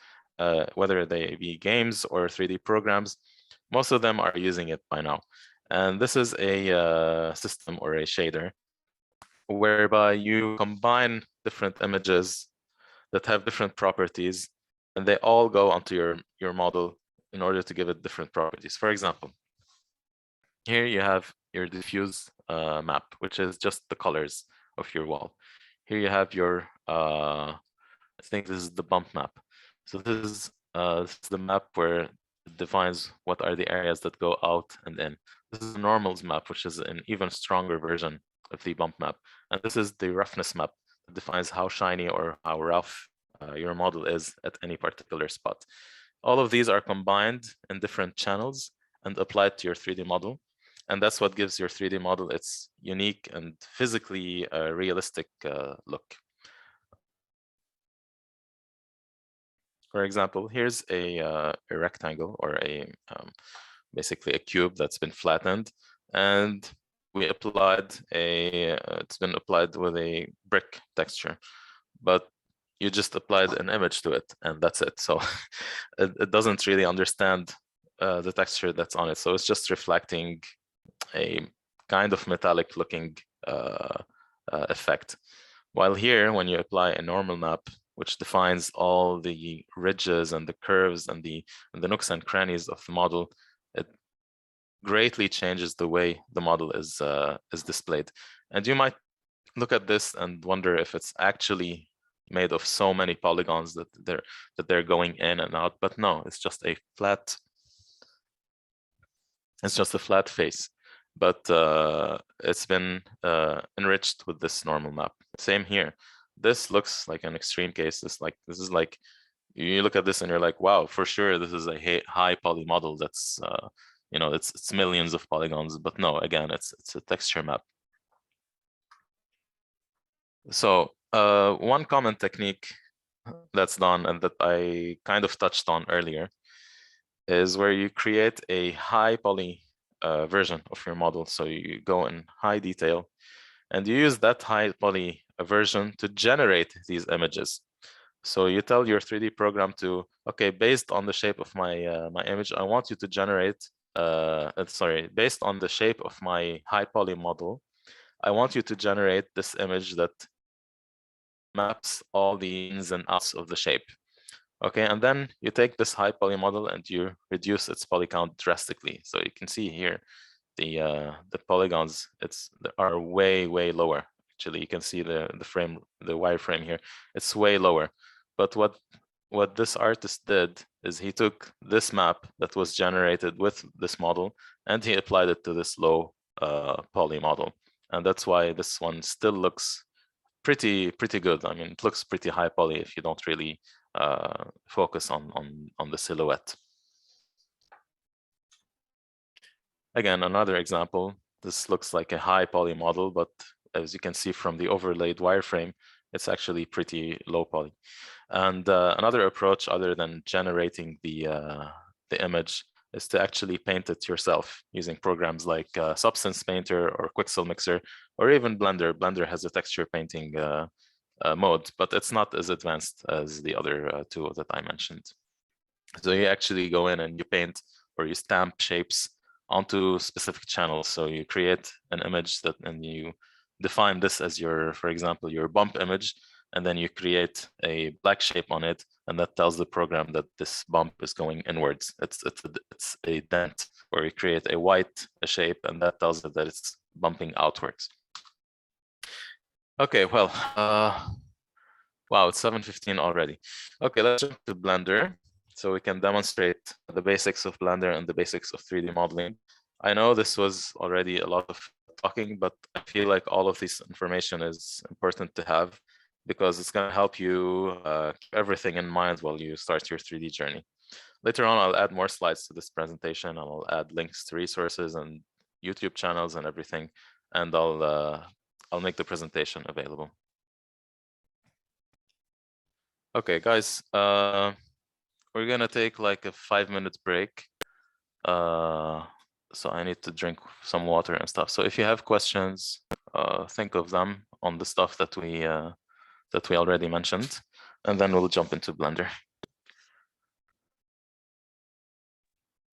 Speaker 2: whether they be games or 3D programs, most of them are using it by now. And this is a system or a shader whereby you combine different images that have different properties, and they all go onto your model in order to give it different properties. For example, here you have your diffuse map, which is just the colors of your wall. Here you have your, I think this is the bump map. So this is the map where it defines what are the areas that go out and in. This is the normals map, which is an even stronger version of the bump map. And this is the roughness map that defines how shiny or how rough your model is at any particular spot. All of these are combined in different channels and applied to your 3D model. And that's what gives your 3D model its unique and physically realistic look. For example, here's a rectangle or basically a cube that's been flattened, and we applied it's been applied with a brick texture, but you just applied an image to it, and that's it. So it doesn't really understand the texture that's on it. So it's just reflecting a kind of metallic looking effect. While here, when you apply a normal map, which defines all the ridges and the curves and the nooks and crannies of the model, it greatly changes the way the model is displayed. And you might look at this and wonder if it's actually made of so many polygons that they're going in and out, but no, it's just a flat. It's just a flat face, but it's been enriched with this normal map. Same here. This looks like an extreme case. This is like you look at this and you're like, wow, for sure this is a high poly model. That's you know, it's millions of polygons. But no, again, it's a texture map. So one common technique that's done and that I kind of touched on earlier is where you create a high poly version of your model. So you go in high detail and you use that high poly version to generate these images. So you tell your 3D program to, okay, based on the shape of my my image, I want you to generate, based on the shape of my high poly model, I want you to generate this image that maps all the ins and outs of the shape. Okay, and then you take this high poly model and you reduce its poly count drastically. So you can see here the polygons are way lower. Actually, you can see the wireframe here. It's way lower. But what this artist did is he took this map that was generated with this model and he applied it to this low poly model, and that's why this one still looks pretty good. I mean, it looks pretty high poly if you don't really focus on the silhouette. Again, another example. This looks like a high poly model, but as you can see from the overlaid wireframe, it's actually pretty low poly. And another approach other than generating the image is to actually paint it yourself using programs like Substance Painter or Quixel Mixer, or even Blender. Blender has a texture painting mode, but it's not as advanced as the other two that I mentioned. So you actually go in and you paint or you stamp shapes onto specific channels. So you create an image and you define this as your, for example, your bump image, and then you create a black shape on it, and that tells the program that this bump is going inwards. It's a dent, or you create a white shape, and that tells it that it's bumping outwards. Okay, well, wow, it's 7:15 already. Okay, let's jump to Blender so we can demonstrate the basics of Blender and the basics of 3D modeling. I know this was already a lot of talking, but I feel like all of this information is important to have because it's going to help you keep everything in mind while you start your 3D journey. Later on, I'll add more slides to this presentation. I'll add links to resources and YouTube channels and everything, and I'll make the presentation available. Okay, guys, we're gonna take like a 5-minute break. So I need to drink some water and stuff. So if you have questions, think of them on the stuff that we already mentioned, and then we'll jump into Blender.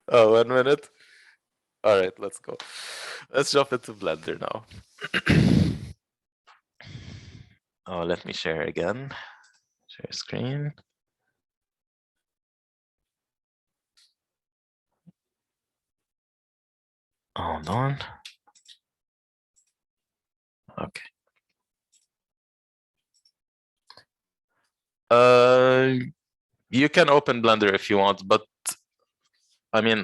Speaker 2: Oh, 1 minute. All right, let's go. Let's jump into Blender now. Oh, let me share again. Share screen. Hold on. Okay. You can open Blender if you want, but I mean,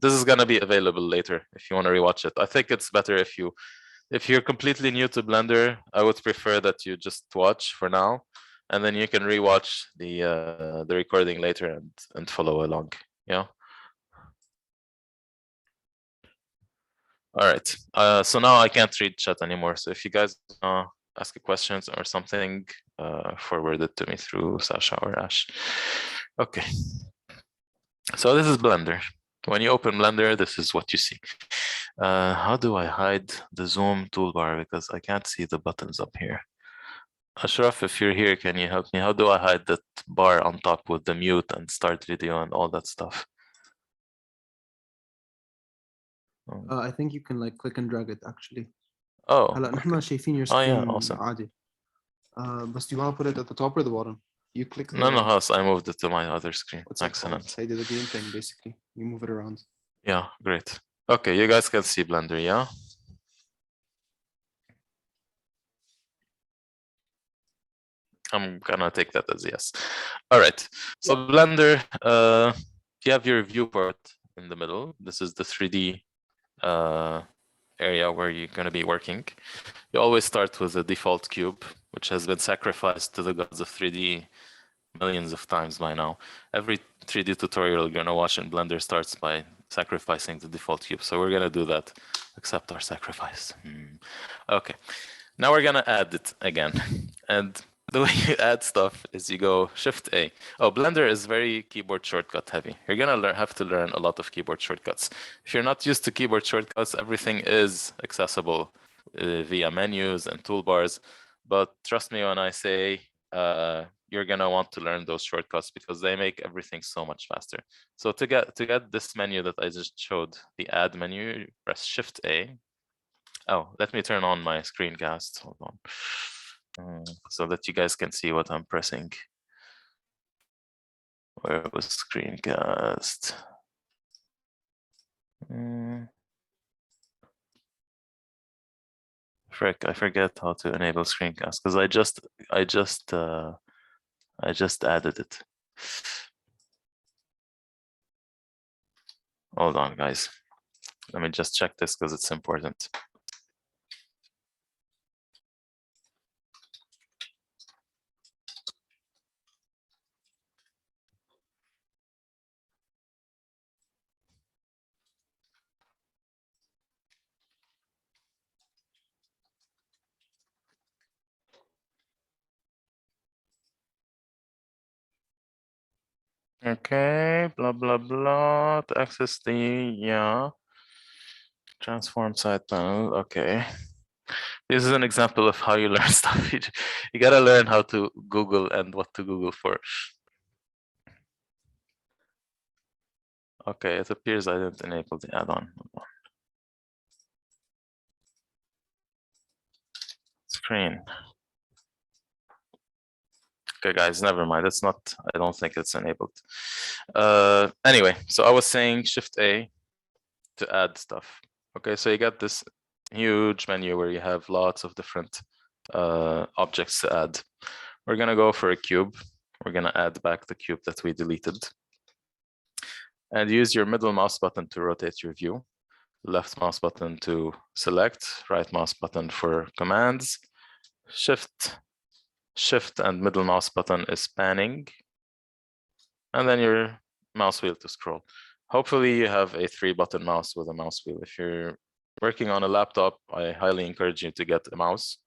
Speaker 2: this is gonna be available later if you want to rewatch it. I think it's better if you're completely new to Blender. I would prefer that you just watch for now, and then you can rewatch the recording later and follow along. Yeah. All right. So now I can't read chat anymore. So if you guys ask questions or something, forward it to me through Sasha or Ash. Okay. So this is Blender. When you open Blender, this is what you see. How do I hide the zoom toolbar? Because I can't see the buttons up here. Ashraf, if you're here, can you help me? How do I hide that bar on top with the mute and start video and all that stuff?
Speaker 1: I think you can like click and drag it actually.
Speaker 2: Oh,
Speaker 1: هلا نحن شايفين your
Speaker 2: oh
Speaker 1: screen
Speaker 2: yeah, awesome.
Speaker 1: عادي. But do you want to put it at the top or the bottom? You click the...
Speaker 2: No, I moved it to my other screen. Excellent.
Speaker 1: I did the green thing basically. You move it around.
Speaker 2: Yeah, great. Okay, you guys can see Blender, yeah? I'm gonna take that as yes. All right. So yeah. Blender, you have your viewport in the middle. This is the 3D area where you're gonna be working. You always start with the default cube, which has been sacrificed to the gods of 3D millions of times by now. Every 3D tutorial you're gonna watch in Blender starts by sacrificing the default cube. So we're gonna do that, accept our sacrifice. Okay, now we're gonna add it again. And the way you add stuff is you go Shift A. Oh, Blender is very keyboard shortcut heavy. You're gonna have to learn a lot of keyboard shortcuts. If you're not used to keyboard shortcuts, everything is accessible via menus and toolbars. But trust me when I say you're gonna want to learn those shortcuts because they make everything so much faster. So to get this menu that I just showed, the add menu, press Shift A. Oh, let me turn on my screencast. Hold on, so that you guys can see what I'm pressing. Where was screencast? Frick, I forget how to enable screencast because I just added it. Hold on, guys. Let me just check this because it's important. Okay, blah, blah, blah, to access the, transform side panel, okay. This is an example of how you learn stuff. You gotta learn how to Google and what to Google for. Okay, it appears I didn't enable the add-on. Screen. Okay, guys, never mind. It's not, I don't think it's enabled. Anyway, so I was saying Shift A to add stuff. Okay, so you got this huge menu where you have lots of different objects to add. We're gonna go for a cube. We're gonna add back the cube that we deleted. And use your middle mouse button to rotate your view. Left mouse button to select, right mouse button for commands. Shift and middle mouse button is panning. And then your mouse wheel to scroll. Hopefully you have a 3-button mouse with a mouse wheel. If you're working on a laptop, I highly encourage you to get a mouse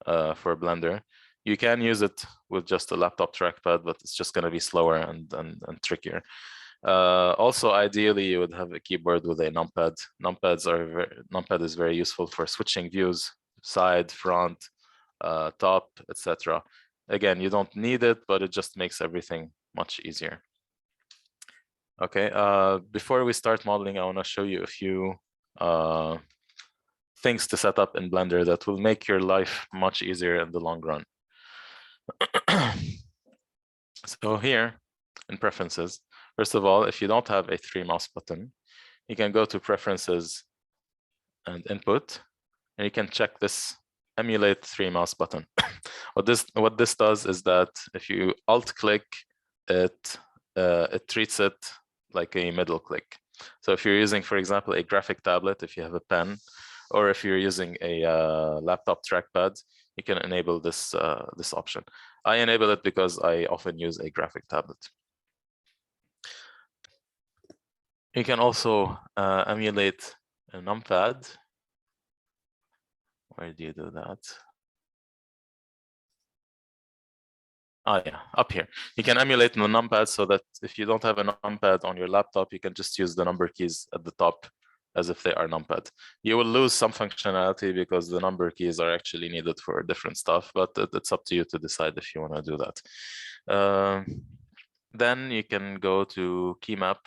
Speaker 2: for Blender. You can use it with just a laptop trackpad, but it's just going to be slower and trickier. Also, ideally, you would have a keyboard with a numpad. Numpad is very useful for switching views, side, front, top, etc. Again, you don't need it, but it just makes everything much easier. Okay, before we start modeling, I want to show you a few things to set up in Blender that will make your life much easier in the long run. So here in Preferences, first of all, if you don't have a 3-mouse button, you can go to Preferences and Input, and you can check this Emulate 3-mouse button. What this does is that if you Alt-click it, it treats it like a middle click. So if you're using, for example, a graphic tablet, if you have a pen, or if you're using a laptop trackpad, you can enable this this option. I enable it because I often use a graphic tablet. You can also emulate a numpad. Where do you do that? Oh yeah, up here. You can emulate the numpad so that if you don't have a numpad on your laptop, you can just use the number keys at the top as if they are numpad. You will lose some functionality because the number keys are actually needed for different stuff, but it's up to you to decide if you want to do that. Then you can go to Keymap.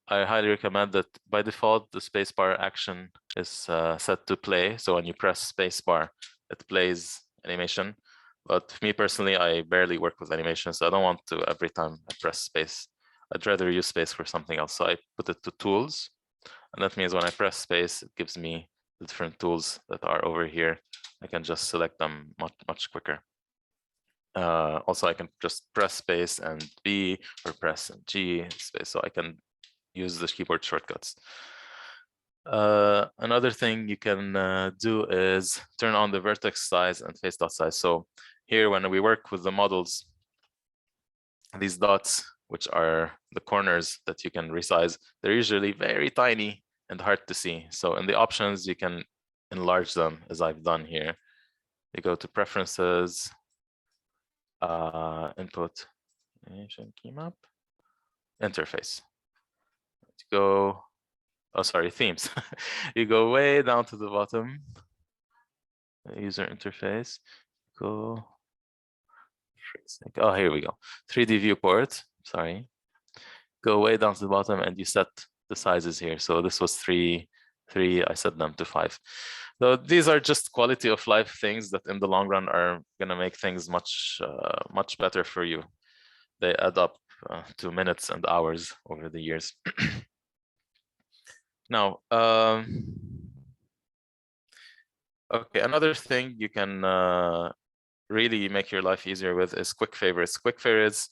Speaker 2: I highly recommend that by default, the spacebar action is set to play. So when you press spacebar, it plays animation. But me personally, I barely work with animation, so I don't want to every time I press space. I'd rather use space for something else. So I put it to tools. And that means when I press space, it gives me the different tools that are over here. I can just select them much quicker. Also, I can just press space and B or press G space, so I can use the keyboard shortcuts. Another thing you can do is turn on the vertex size and face dot size. So here, when we work with the models, these dots, which are the corners that you can resize, they're usually very tiny and hard to see. So in the options, you can enlarge them as I've done here. You go to Preferences, Input, Keymap, Interface. Go, oh, sorry, Themes. You go way down to the bottom, User Interface, go Oh, here we go. 3D viewport. Sorry. Go way down to the bottom and you set the sizes here. So this was 3, I set them to 5. So these are just quality of life things that in the long run are gonna make things much better for you. They add up to minutes and hours over the years. Now, okay, another thing you can really make your life easier with is quick favorites. Quick favorites,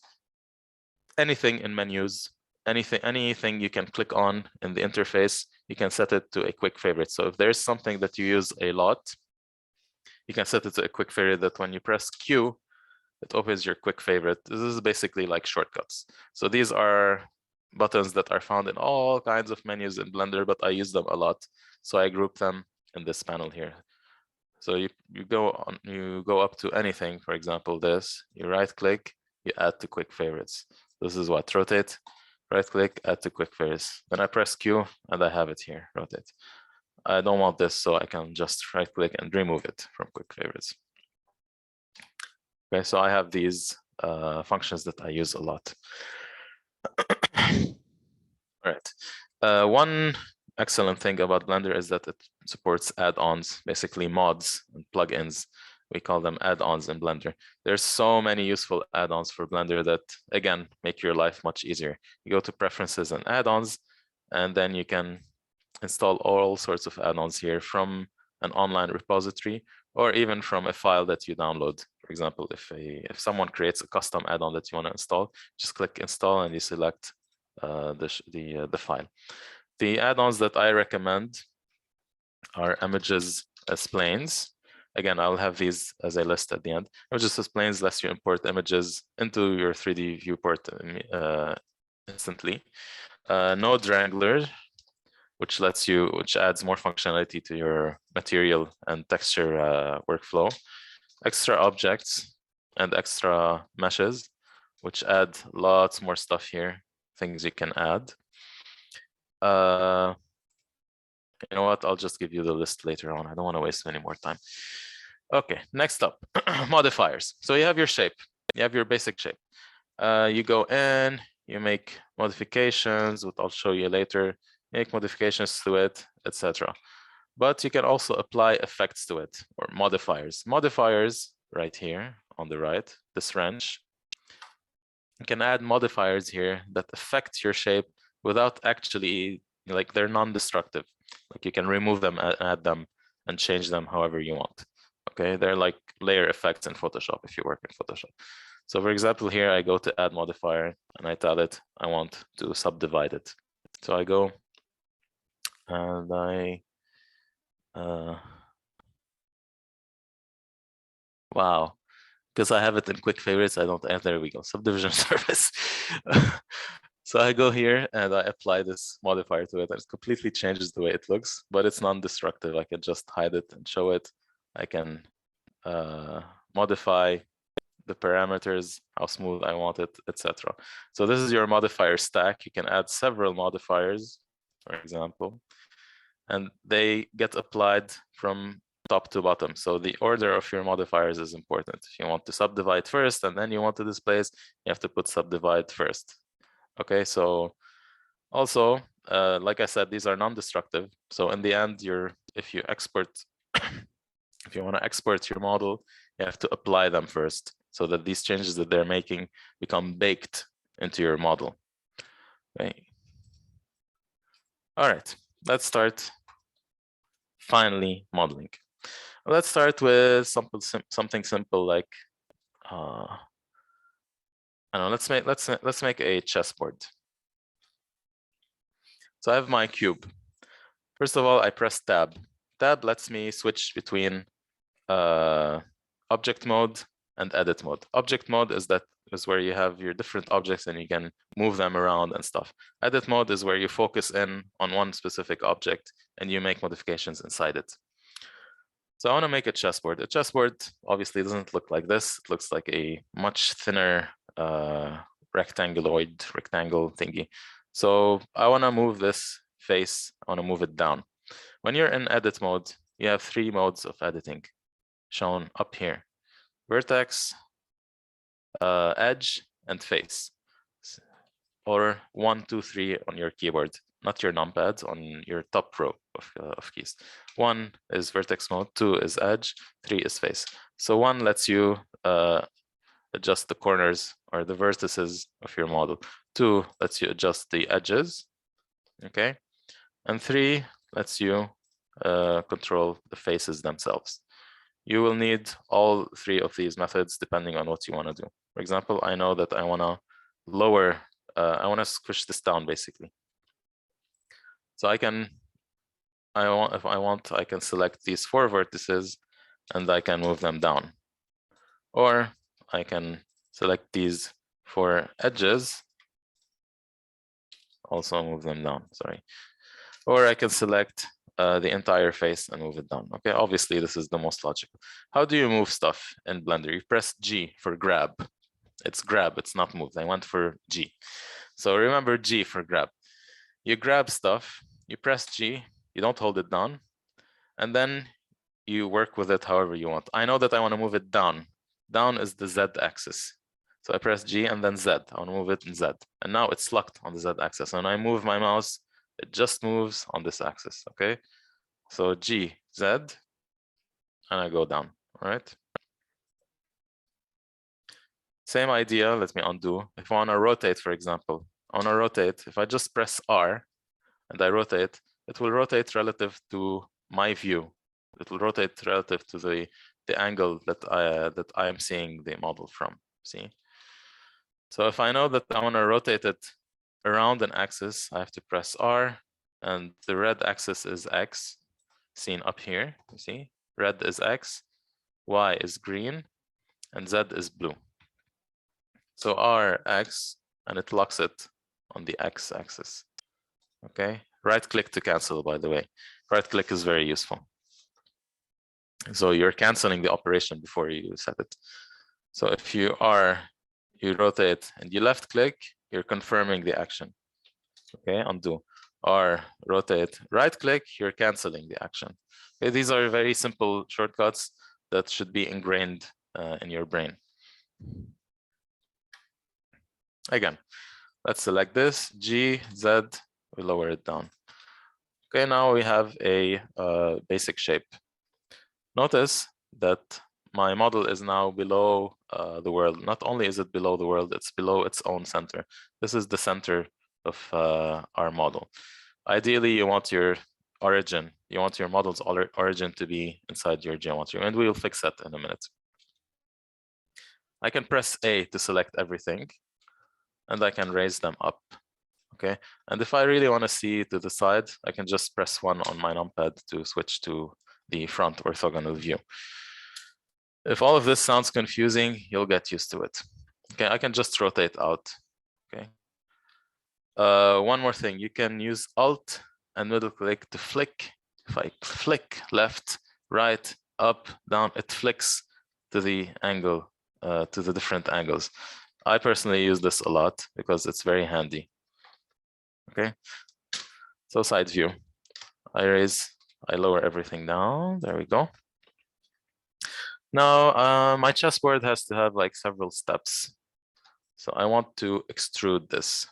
Speaker 2: anything in menus, anything you can click on in the interface, you can set it to a quick favorite. So if there's something that you use a lot, you can set it to a quick favorite that when you press Q, it opens your quick favorite. This is basically like shortcuts. So these are buttons that are found in all kinds of menus in Blender, but I use them a lot. So I group them in this panel here. So you go up to anything, for example, this, you right click, you add to quick favorites. This is what, rotate, right click, add to quick favorites. Then I press Q and I have it here, rotate. I don't want this, so I can just right click and remove it from quick favorites. Okay, so I have these functions that I use a lot. All right. One excellent thing about Blender is that it supports add-ons, basically mods and plugins. We call them add-ons in Blender. There's so many useful add-ons for Blender that, again, make your life much easier. You go to preferences and add-ons, and then you can install all sorts of add-ons here from an online repository or even from a file that you download. For example, if someone creates a custom add-on that you want to install, just click install and you select the file. The add-ons that I recommend are images as planes. Again, I'll have these as a list at the end. Images as planes lets you import images into your 3D viewport instantly. Node Wrangler, which adds more functionality to your material and texture workflow. Extra objects and extra meshes, which add lots more stuff here, things you can add. You know what? I'll just give you the list later on. I don't want to waste any more time. Okay, next up, modifiers. So you have your shape. You have your basic shape. You go in, you make modifications, which I'll show you later. Make modifications to it, etc. But you can also apply effects to it, or modifiers. Modifiers right here on the right, this wrench. You can add modifiers here that affect your shape without actually, like, they're non-destructive. Like, you can remove them, add them, and change them however you want. Okay, they're like layer effects in Photoshop if you work in Photoshop. So for example, here I go to add modifier and I tell it I want to subdivide it. So I go and I wow, because I have it in quick favorites, I don't, there we go, subdivision service. So I go here and I apply this modifier to it, and it completely changes the way it looks, but it's non-destructive. I can just hide it and show it. I can modify the parameters, how smooth I want it, etc. So this is your modifier stack. You can add several modifiers, for example, and they get applied from top to bottom. So the order of your modifiers is important. If you want to subdivide first and then you want to displace, you have to put subdivide first. Okay, so also, like I said, these are non-destructive. So in the end, if you export, if you want to export your model, you have to apply them first so that these changes that they're making become baked into your model. Okay. All right, let's start finally modeling. Let's start with something simple like I don't know, let's make a chessboard. So I have my cube. First of all, I press tab. Tab lets me switch between object mode and edit mode. Object mode is where you have your different objects and you can move them around and stuff. Edit mode is where you focus in on one specific object and you make modifications inside it. So I want to make a chessboard. A chessboard obviously doesn't look like this. It looks like a much thinner rectangle thingy. So I want to move this face. I want to move it down. When you're in edit mode, you have 3 modes of editing shown up here: vertex, edge and face, or 1, 2, 3 on your keyboard, not your numpad, on your top row of keys. 1 is vertex mode, 2 is edge, 3 is face. So 1 lets you adjust the corners or the vertices of your model. 2 lets you adjust the edges, okay? And 3 lets you control the faces themselves. You will need all 3 of these methods depending on what you want to do. For example, I know that I want to lower, I want to squish this down basically. So I can, if I want, I can select these 4 vertices and I can move them down. Or I can select these 4 edges, also move them down, sorry. Or I can select the entire face and move it down. Okay, obviously this is the most logical. How do you move stuff in Blender? You press G for grab. It's grab, it's not move. I went for G. So remember G for grab. You grab stuff, you press G, you don't hold it down, and then you work with it however you want. I know that I want to move it down. Down is the Z axis. So I press G and then Z. I want to move it in Z. And now it's locked on the Z axis. And I move my mouse, it just moves on this axis, okay? So G, Z, and I go down, all right? Same idea, let me undo. If I want to rotate, for example, I want to rotate, if I just press R and I rotate, it will rotate relative to my view. It will rotate relative to the angle that I am seeing the model from, see? So if I know that I want to rotate it around an axis, I have to press R, and the red axis is X, seen up here, you see? Red is X, Y is green, and Z is blue. So R, X, and it locks it on the X axis, okay? Right click to cancel, by the way. Right click is very useful. So you're canceling the operation before you set it. So if you rotate and you left click, you're confirming the action. Okay, undo. Or rotate, right click, you're canceling the action. Okay, these are very simple shortcuts that should be ingrained in your brain. Again, let's select this, G, Z, we lower it down. Okay, now we have a basic shape. Notice that my model is now below the world. Not only is it below the world, it's below its own center. This is the center of our model. Ideally, you want your origin, you want your model's origin to be inside your geometry, and we will fix that in a minute. I can press A to select everything, and I can raise them up, okay? And if I really want to see to the side, I can just press 1 on my numpad to switch to the front orthogonal view. If all of this sounds confusing, you'll get used to it. Okay, I can just rotate out, okay? One more thing, you can use Alt and middle click to flick. If I flick left, right, up, down, it flicks to the angle, to the different angles. I personally use this a lot because it's very handy. Okay, so side view. I lower everything down. There we go. Now, my chessboard has to have like several steps. So I want to extrude this.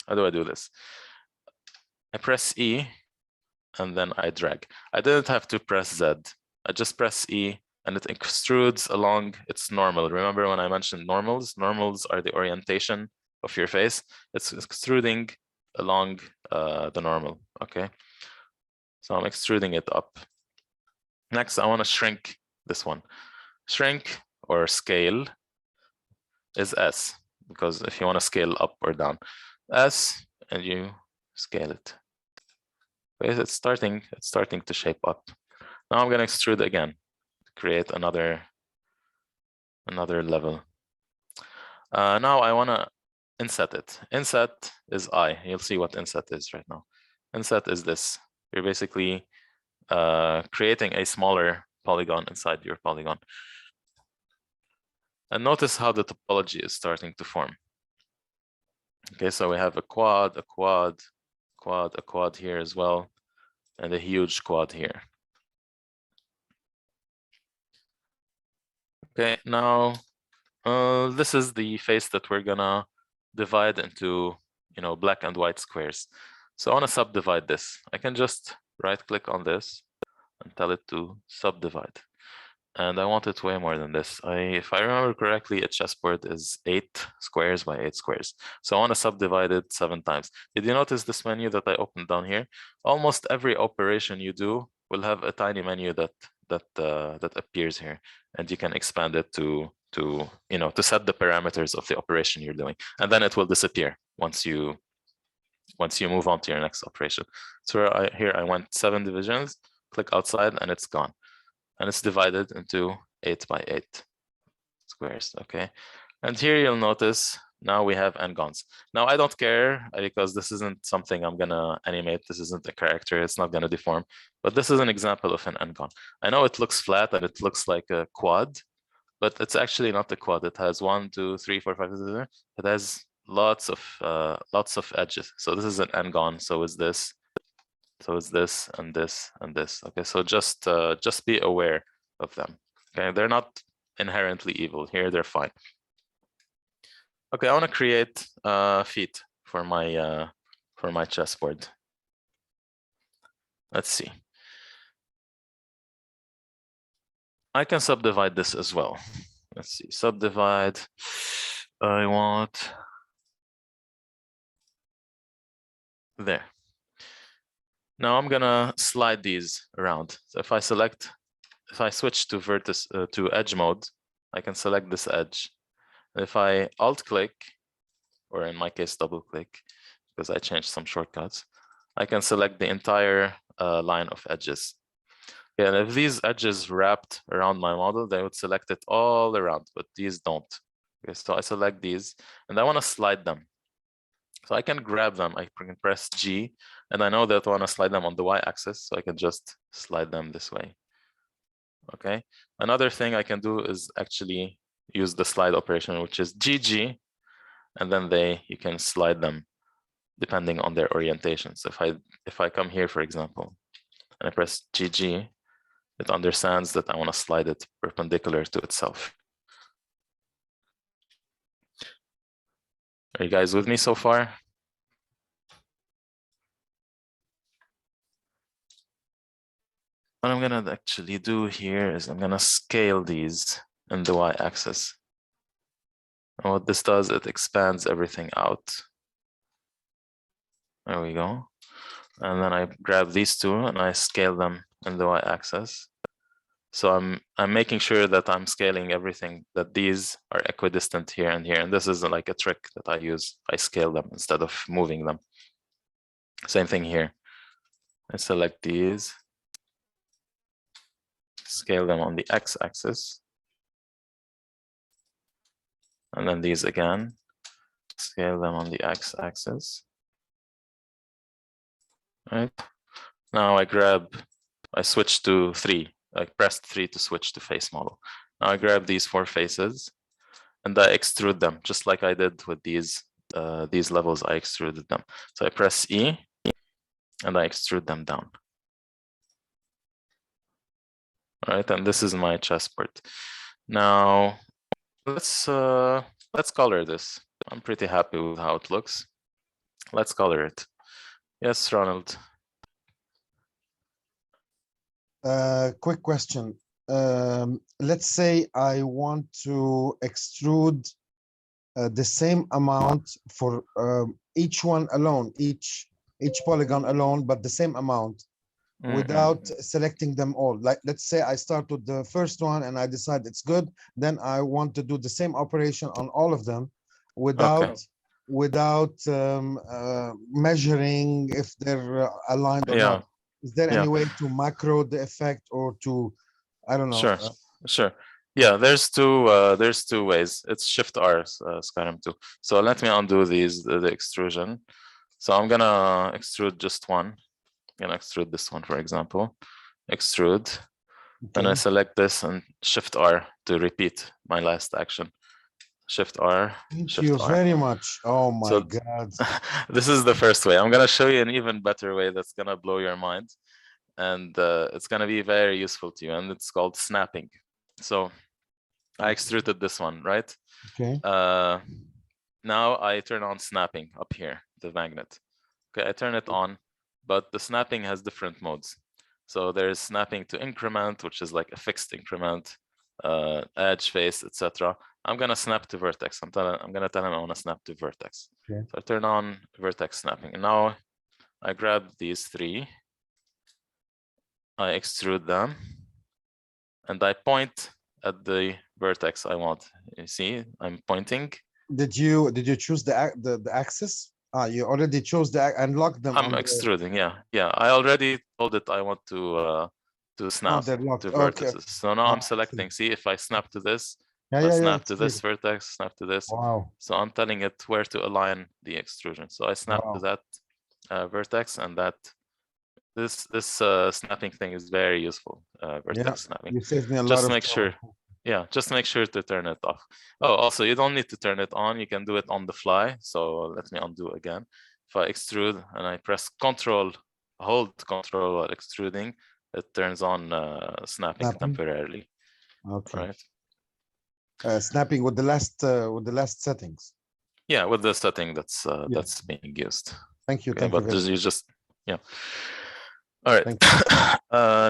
Speaker 2: How do I do this? I press E and then I drag. I didn't have to press Z. I just press E and it extrudes along its normal. Remember when I mentioned normals? Normals are the orientation of your face. It's extruding along the normal, okay? So I'm extruding it up. Next, I want to shrink this one. Shrink or scale is S, because if you want to scale up or down, S, and you scale it. Okay, it's starting to shape up. Now I'm going to extrude again, create another level. Now I want to inset it. Inset is I. You'll see what inset is right now. Inset is this. You're basically creating a smaller polygon inside your polygon. And notice how the topology is starting to form. Okay, so we have a quad, a quad, quad, a quad here as well, and a huge quad here. Okay, now This is the face that we're gonna divide into, black and white squares. So I want to subdivide this. I can just right-click on this and tell it to subdivide. And I want it way more than this. If I remember correctly, a chessboard is 8 squares by 8 squares. So I want to subdivide it 7 times. Did you notice this menu that I opened down here? Almost every operation you do will have a tiny menu that appears here, and you can expand it to set the parameters of the operation you're doing, and then it will disappear once you move on to your next operation. So here I went 7 divisions, click outside, and it's gone. And it's divided into 8 by 8 squares, okay? And here you'll notice now we have n-gons. Now I don't care because this isn't something I'm gonna animate. This isn't a character, it's not gonna deform, but this is an example of an n-gon. I know it looks flat and it looks like a quad, but it's actually not a quad. It has 1, 2, 3, 4, 5, it has lots of edges. So this is an n-gon, so is this. So it's this and this and this. Okay, so just be aware of them. Okay, they're not inherently evil. Here they're fine. Okay, I want to create feet for my chessboard. Let's see. I can subdivide this as well. Let's see, subdivide. I want there. Now I'm gonna slide these around. So if I switch to vertex to edge mode, I can select this edge. And if I alt click, or in my case double click, because I changed some shortcuts, I can select the entire line of edges. Okay, and if these edges wrapped around my model, they would select it all around, but these don't. Okay, so I select these, and I want to slide them. So I can grab them, I can press G, and I know that I want to slide them on the y-axis, so I can just slide them this way. Okay, another thing I can do is actually use the slide operation, which is GG, and then you can slide them depending on their orientation. So if I come here, for example, and I press GG, it understands that I want to slide it perpendicular to itself. Are you guys with me so far? What I'm gonna actually do here is I'm gonna scale these in the y-axis. And what this does, it expands everything out. There we go. And then I grab these two and I scale them in the y-axis. So I'm making sure that I'm scaling everything, that these are equidistant here and here. And this is like a trick that I use. I scale them instead of moving them. Same thing here. I select these, scale them on the x-axis. And then these again, scale them on the x-axis. Right. Now I switch to 3. I pressed 3 to switch to face model. Now I grab these 4 faces and I extrude them just like I did with these levels. I extruded them. So I press E and I extrude them down. All right, and this is my chessboard. Now let's color this. I'm pretty happy with how it looks. Let's color it. Yes, Ronald.
Speaker 4: Quick question. Let's say I want to extrude the same amount for each one alone, each polygon alone, but the same amount without selecting them all. Like, let's say I start with the first one and I decide it's good. Then I want to do the same operation on all of them without measuring if they're aligned or not. Is there any way to macro the effect or to, I don't know?
Speaker 2: Sure. Yeah, there's two ways. It's Shift R, Skyrim 2. So let me undo the extrusion. So I'm gonna extrude just one. I'm gonna extrude this one, for example. Extrude. Okay. Then I select this and Shift R to repeat my last action. Shift R.
Speaker 4: Thank you very much. Oh my God.
Speaker 2: This is the first way. I'm gonna show you an even better way that's gonna blow your mind. And it's gonna be very useful to you. And it's called snapping. So I extruded this one, right?
Speaker 4: Okay.
Speaker 2: Now I turn on snapping up here, the magnet. Okay, I turn it on, but the snapping has different modes. So there's snapping to increment, which is like a fixed increment, edge, face, etc. I'm gonna snap to vertex. I'm gonna tell him I want to snap to vertex.
Speaker 4: Okay.
Speaker 2: So I turn on vertex snapping, and now I grab these three, I extrude them, and I point at the vertex I want. You see, I'm pointing.
Speaker 4: Did you choose the axis? Ah, you already chose unlock them.
Speaker 2: I'm extruding, yeah. I already told it I want to snap
Speaker 4: they're locked.
Speaker 2: to
Speaker 4: Okay.
Speaker 2: vertices. So now
Speaker 4: Ah,
Speaker 2: I'm selecting. See, if I snap to this,
Speaker 4: Yeah,
Speaker 2: snap
Speaker 4: it's
Speaker 2: to this
Speaker 4: clear.
Speaker 2: vertex, snap to this.
Speaker 4: Wow.
Speaker 2: So I'm telling it where to align the extrusion. So I snap to
Speaker 4: Wow.
Speaker 2: that vertex, and that this snapping thing is very useful. Vertex snapping.
Speaker 4: You saved me a lot
Speaker 2: Just
Speaker 4: of
Speaker 2: make sure.
Speaker 4: trouble.
Speaker 2: Yeah, just make sure to turn it off. Oh, also, you don't need to turn it on. You can do it on the fly. So let me undo again. If I extrude and I press Control, hold Control while extruding, it turns on snapping temporarily.
Speaker 4: Okay.
Speaker 2: Right.
Speaker 4: Snapping with the last settings.
Speaker 2: Yeah, with the setting that's being used.
Speaker 4: Thank you.
Speaker 2: Okay,
Speaker 4: Thank you.
Speaker 2: but you just All right.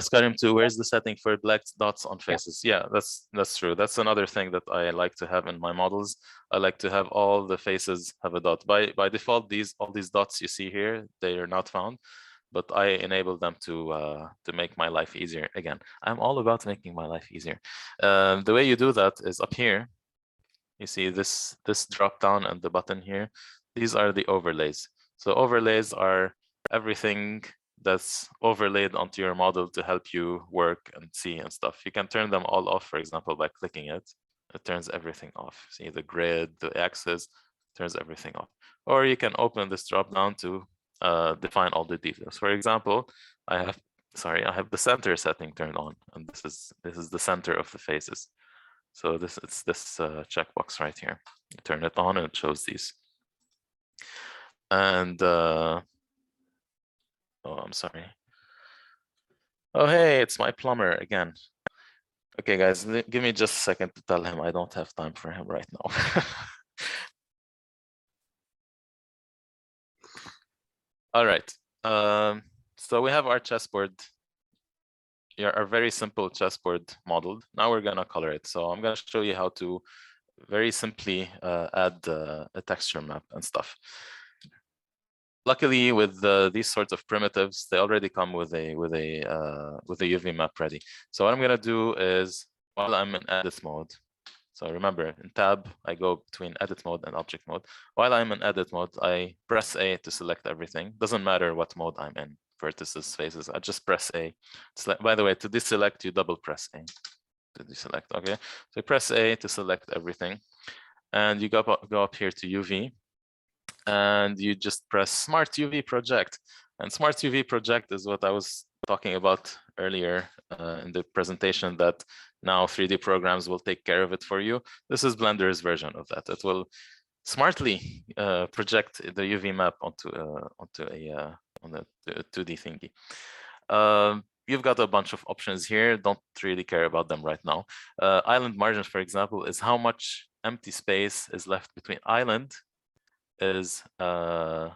Speaker 2: Skyrim 2, where's the setting for black dots on faces? Yeah, that's true. That's another thing that I like to have in my models. I like to have all the faces have a dot. By default, all these dots you see here, they are not found, but I enable them to make my life easier. Again, I'm all about making my life easier. The way you do that is up here. You see this drop down and the button here. These are the overlays. So overlays are everything that's overlaid onto your model to help you work and see and stuff. You can turn them all off, for example, by clicking it. It turns everything off. See the grid, the axis, turns everything off. Or you can open this drop down to define all the details. For example, I have the center setting turned on, and this is the center of the faces. So it's this checkbox right here. You turn it on and it shows these. And oh, I'm sorry. Oh, hey, it's my plumber again. Okay, guys, give me just a second to tell him I don't have time for him right now. All right. So we have our chessboard. Our very simple chessboard modeled. Now we're gonna color it. So I'm gonna show you how to very simply add a texture map and stuff. Luckily, with these sorts of primitives, they already come with a UV map ready. So what I'm gonna do is, while I'm in edit mode, so remember in tab, I go between edit mode and object mode. While I'm in edit mode, I press A to select everything. Doesn't matter what mode I'm in, vertices, faces. I just press A. By the way, to deselect, you double press A to deselect. Okay, so you press A to select everything, and you go up here to UV. And you just press Smart UV Project. And Smart UV Project is what I was talking about earlier in the presentation, that now 3D programs will take care of it for you. This is Blender's version of that. It will smartly project the UV map onto a 2D thingy. You've got a bunch of options here. Don't really care about them right now. Island margins, for example, is how much empty space is left between island. Is the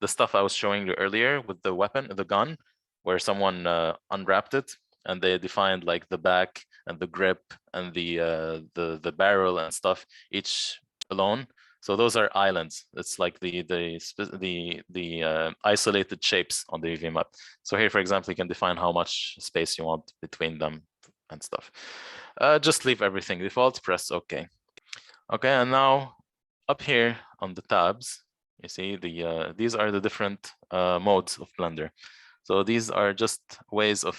Speaker 2: stuff I was showing you earlier with the weapon, the gun, where someone unwrapped it and they defined like the back and the grip and the barrel and stuff, each alone. So those are islands. It's like the isolated shapes on the UV map. So here, for example, you can define how much space you want between them and stuff. Just leave everything default, press OK. Okay, and now up here on the tabs, you see these are the different modes of Blender. So these are just ways of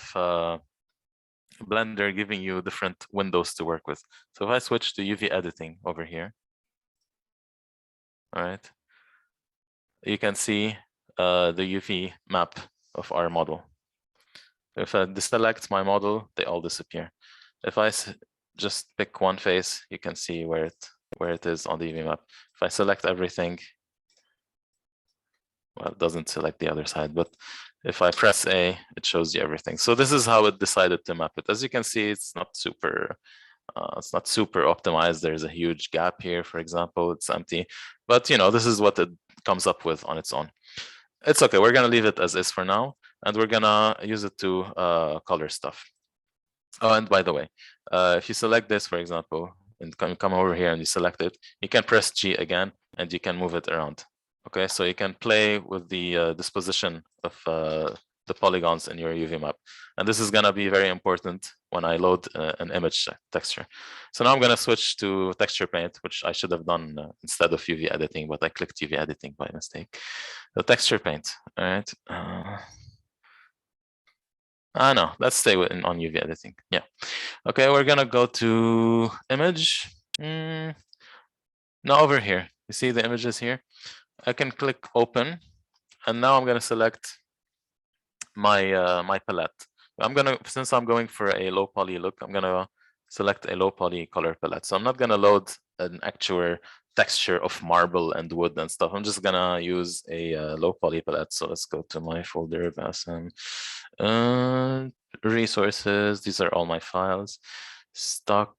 Speaker 2: Blender giving you different windows to work with. So if I switch to UV editing over here, all right, you can see the UV map of our model. If I deselect my model, they all disappear. If I just pick one face, you can see where it is on the UV map. If I select everything, well, it doesn't select the other side, but if I press A, it shows you everything. So this is how it decided to map it. As you can see, it's not super It's not super optimized. There's a huge gap here, for example. It's empty, but this is what it comes up with on its own. It's okay. We're gonna leave it as is for now, and we're gonna use it to color stuff. Oh, and by the way, if you select this, for example, and come over here and you select it, you can press G again, and you can move it around. Okay, so you can play with the disposition of the polygons in your UV map. And this is gonna be very important when I load an image texture. So now I'm gonna switch to texture paint, which I should have done instead of UV editing, but I clicked UV editing by mistake. The texture paint, all right. No, let's stay on UV editing. Yeah. Okay, we're gonna go to image. Now over here, you see the images here? I can click open, and now I'm gonna select my my palette. Since I'm going for a low poly look, I'm gonna select a low poly color palette. So I'm not gonna load an actual texture of marble and wood and stuff. I'm just gonna use a low poly palette. So let's go to my folder, Bassem, resources. These are all my files. Stock.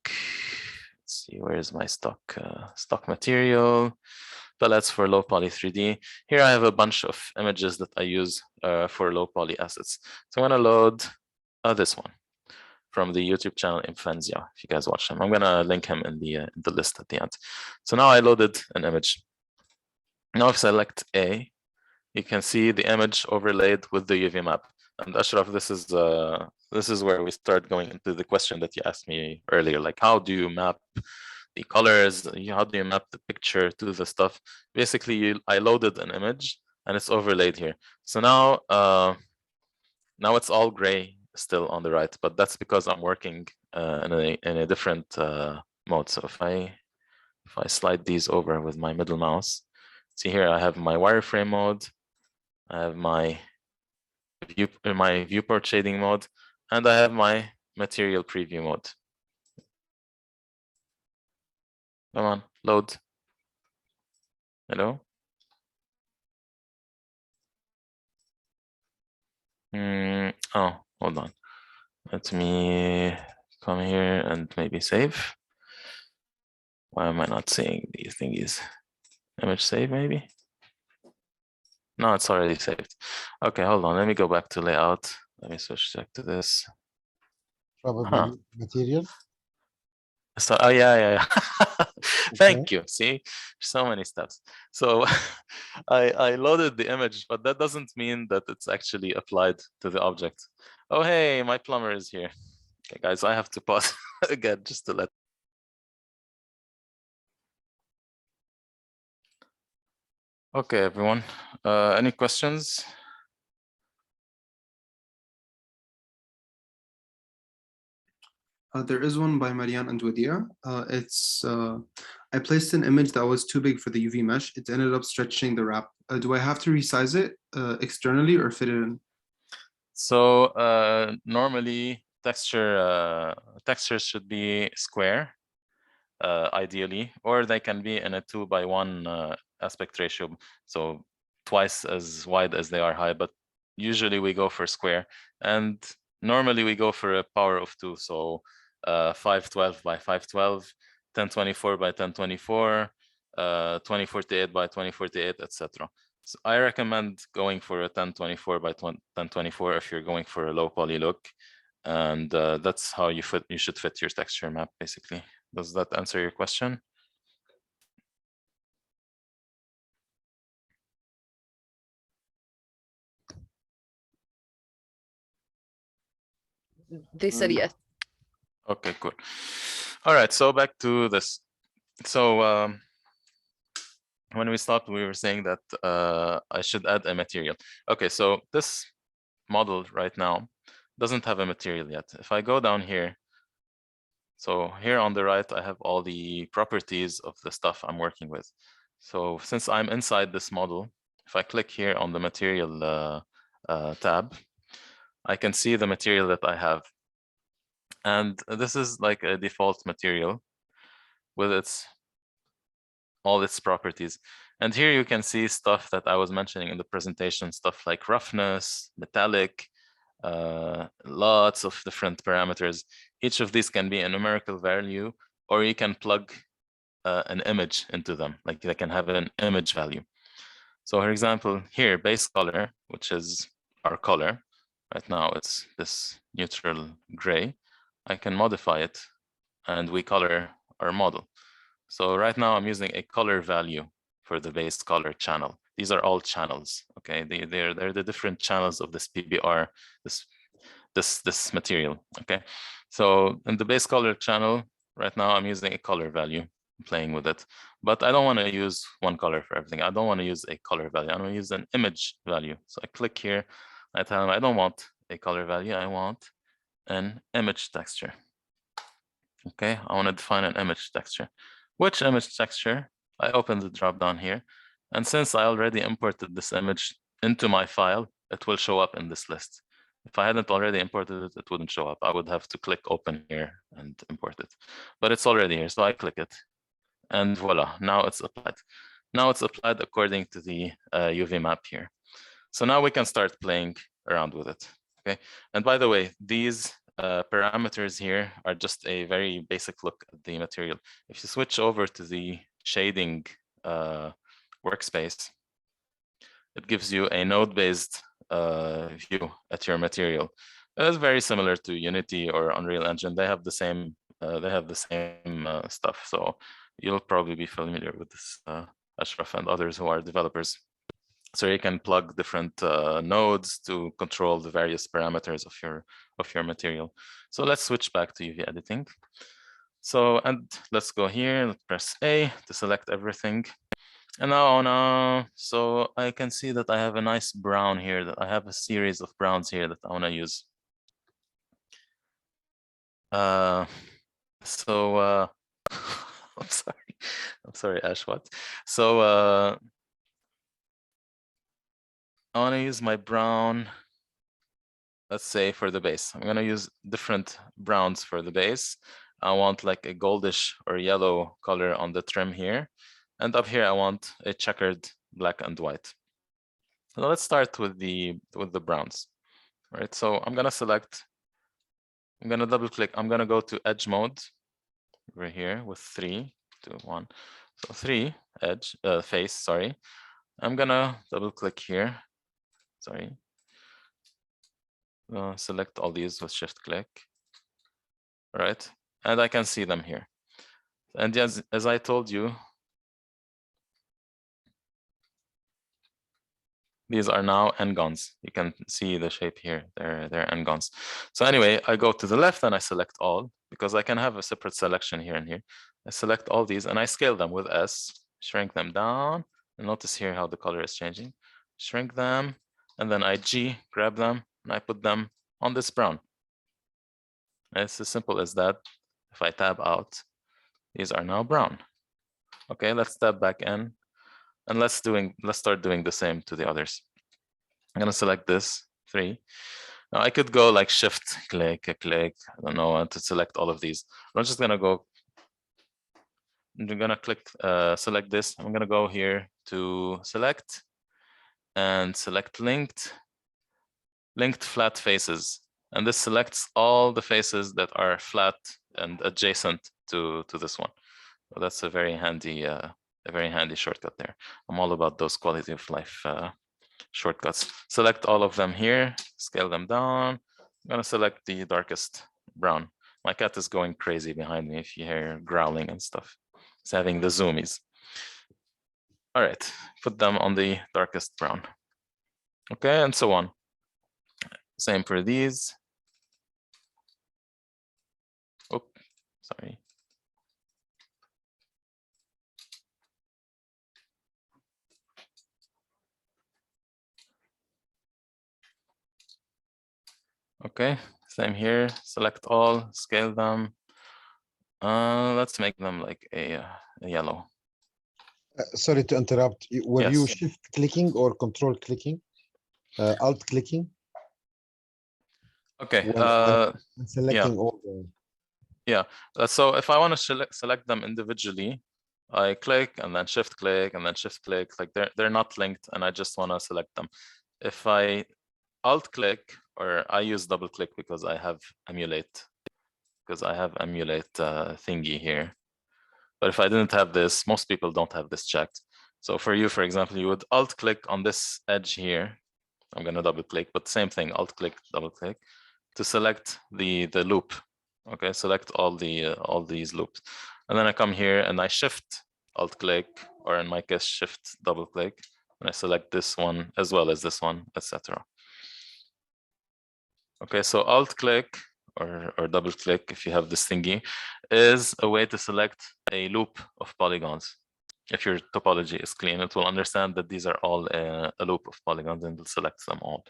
Speaker 2: Let's see, where is my stock material? Palettes for low poly 3D. Here I have a bunch of images that I use for low poly assets. So I'm gonna load this one from the YouTube channel Infenzia, if you guys watch him. I'm gonna link him in the list at the end. So now I loaded an image. Now if I select A, you can see the image overlaid with the UV map. And Ashraf, this is where we start going into the question that you asked me earlier, like how do you map the colors? How do you map the picture to the stuff? Basically, I loaded an image and it's overlaid here. So now, now it's all gray still on the right, but that's because I'm working in a different mode. So if I slide these over with my middle mouse, see here I have my wireframe mode, I have my viewport shading mode, and I have my material preview mode. Come on, load. Hello? Oh, hold on. Let me come here and maybe save. Why am I not seeing these thingies? Image save, maybe? No, it's already saved. Okay, hold on. Let me go back to layout. Let me switch back to this.
Speaker 4: Probably material.
Speaker 2: So, oh yeah. Thank you. See, so many steps. So I loaded the image, but that doesn't mean that it's actually applied to the object. Oh, hey, my plumber is here. Okay, guys, I have to pause again just to let. Okay, everyone. Any questions?
Speaker 1: There is one by Marianne and Wadia. I placed an image that was too big for the UV mesh. It ended up stretching the wrap. Do I have to resize it externally or fit it in?
Speaker 2: So normally textures should be square, ideally, or they can be in a 2:1 aspect ratio, so twice as wide as they are high. But usually we go for square, and normally we go for a power of 2. So 512 by 512, 1024 by 1024, 2048 by 2048, etc. So I recommend going for a 1024 by 1024 if you're going for a low poly look, and that's how you should fit your texture map, basically. Does that answer your question?
Speaker 3: They said yes.
Speaker 2: Okay, cool. All right, so back to this. So when we stopped, we were saying that I should add a material. Okay, so this model right now doesn't have a material yet. If I go down here, so here on the right, I have all the properties of the stuff I'm working with. So since I'm inside this model, if I click here on the material tab, I can see the material that I have. And this is like a default material with all its properties. And here you can see stuff that I was mentioning in the presentation, stuff like roughness, metallic, lots of different parameters. Each of these can be a numerical value, or you can plug an image into them, like they can have an image value. So for example, here, base color, which is our color, right now it's this neutral gray. I can modify it and we color our model. So right now I'm using a color value for the base color channel. These are all channels, okay? They're the different channels of this PBR, this material, okay? So in the base color channel, right now I'm using a color value, playing with it, but I don't want to use one color for everything. I don't want to use a color value. I want to use an image value. So I click here, I tell them I don't want a color value, I want an image texture. Okay, I want to define an image texture. Which image texture? I open the drop down here. And since I already imported this image into my file, it will show up in this list. If I hadn't already imported it, it wouldn't show up. I would have to click open here and import it. But it's already here, so I click it. And voila, now it's applied. Now it's applied according to the UV map here. So now we can start playing around with it. Okay, and by the way, these parameters here are just a very basic look at the material. If you switch over to the shading workspace, it gives you a node-based view at your material. It's very similar to Unity or Unreal Engine. They have the same stuff. So you'll probably be familiar with this, Ashraf and others who are developers. So you can plug different nodes to control the various parameters of your material. So let's switch back to UV editing. So, and let's go here, let's press A to select everything. And now so I can see that I have a nice brown here, that I have a series of browns here that I want to use. I'm sorry, Ash, what? So I want to use my brown, let's say for the base. I'm going to use different browns for the base. I want like a goldish or yellow color on the trim here. And up here, I want a checkered black and white. So let's start with the browns, right? So I'm going to select, I'm going to double click. I'm going to go to edge mode over here with 3, 2, 1. So 3 edge, face, sorry. I'm going to double click here. Sorry. Select all these with shift click. All right. And I can see them here. And as I told you, these are now n-gons. You can see the shape here. They're n-gons. So anyway, I go to the left and I select all because I can have a separate selection here and here. I select all these and I scale them with S, shrink them down. And notice here how the color is changing. Shrink them, and then I G, grab them, and I put them on this brown. And it's as simple as that. If I tab out, these are now brown. Okay, let's tab back in. And let's start doing the same to the others. I'm gonna select this 3. Now I could go like shift click, I don't know, to select all of these. I'm just gonna go. I'm gonna click select this. I'm gonna go here to select and select linked flat faces. And this selects all the faces that are flat and adjacent to this one. So that's a very handy shortcut there. I'm all about those quality of life shortcuts. Select all of them here, scale them down. I'm gonna select the darkest brown. My cat is going crazy behind me if you hear growling and stuff. It's having the zoomies. All right, put them on the darkest brown. Okay, and so on. Same for these. Oh, sorry. Okay, same here. Select all, scale them. Let's make them like a yellow.
Speaker 4: Sorry to interrupt. Were you
Speaker 2: Yes.
Speaker 4: shift clicking or control clicking? Alt clicking?
Speaker 2: Okay.
Speaker 4: When selecting all the...
Speaker 2: Yeah. So if I want to select them individually, I click and then shift click and then shift click. Like they're not linked, and I just want to select them. If I alt click, or I use double click because I have emulate thingy here. But if I didn't have this, most people don't have this checked. So for you, for example, you would alt click on this edge here. I'm going to double click, but same thing, alt click, double click to select the loop. Okay, select all these loops. And then I come here and I shift alt click, or in my case, shift double click, and I select this one as well as this one, etc. Okay, so alt click or double click, if you have this thingy, is a way to select a loop of polygons. If your topology is clean, it will understand that these are all a loop of polygons and will select them all.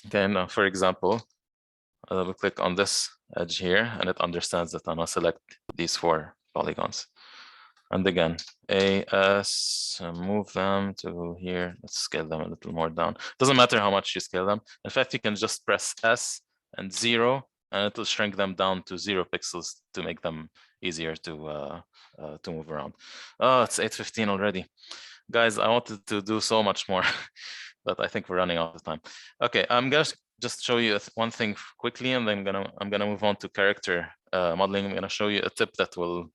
Speaker 2: Okay, now for example, I double click on this edge here and it understands that I'm gonna select these 4 polygons. And again, AS, move them to here. Let's scale them a little more down. Doesn't matter how much you scale them. In fact, you can just press S and 0, and it'll shrink them down to 0 pixels to make them easier to move around. Oh, it's 8:15 already. Guys, I wanted to do so much more, but I think we're running out of time. Okay, I'm gonna just show you one thing quickly, and then I'm gonna move on to character modeling. I'm gonna show you a tip that will,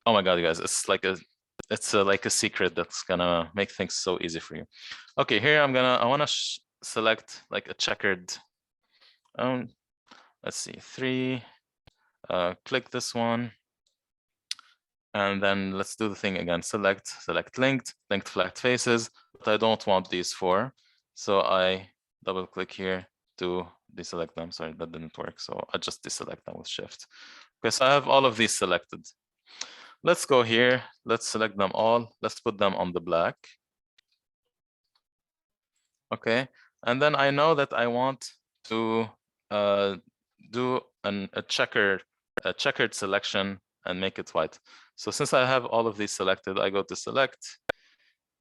Speaker 2: oh my god, you guys, it's like a secret that's gonna make things so easy for you. Okay, here I wanna select like a checkered. Let's see, 3. Click this one. And then let's do the thing again. Select linked flat faces, but I don't want these 4. So I double click here to deselect them. Sorry, that didn't work. So I just deselect them with shift. Okay, so I have all of these selected. Let's go here. Let's select them all. Let's put them on the black. Okay, and then I know that I want to do a checkered selection and make it white. So since I have all of these selected, I go to select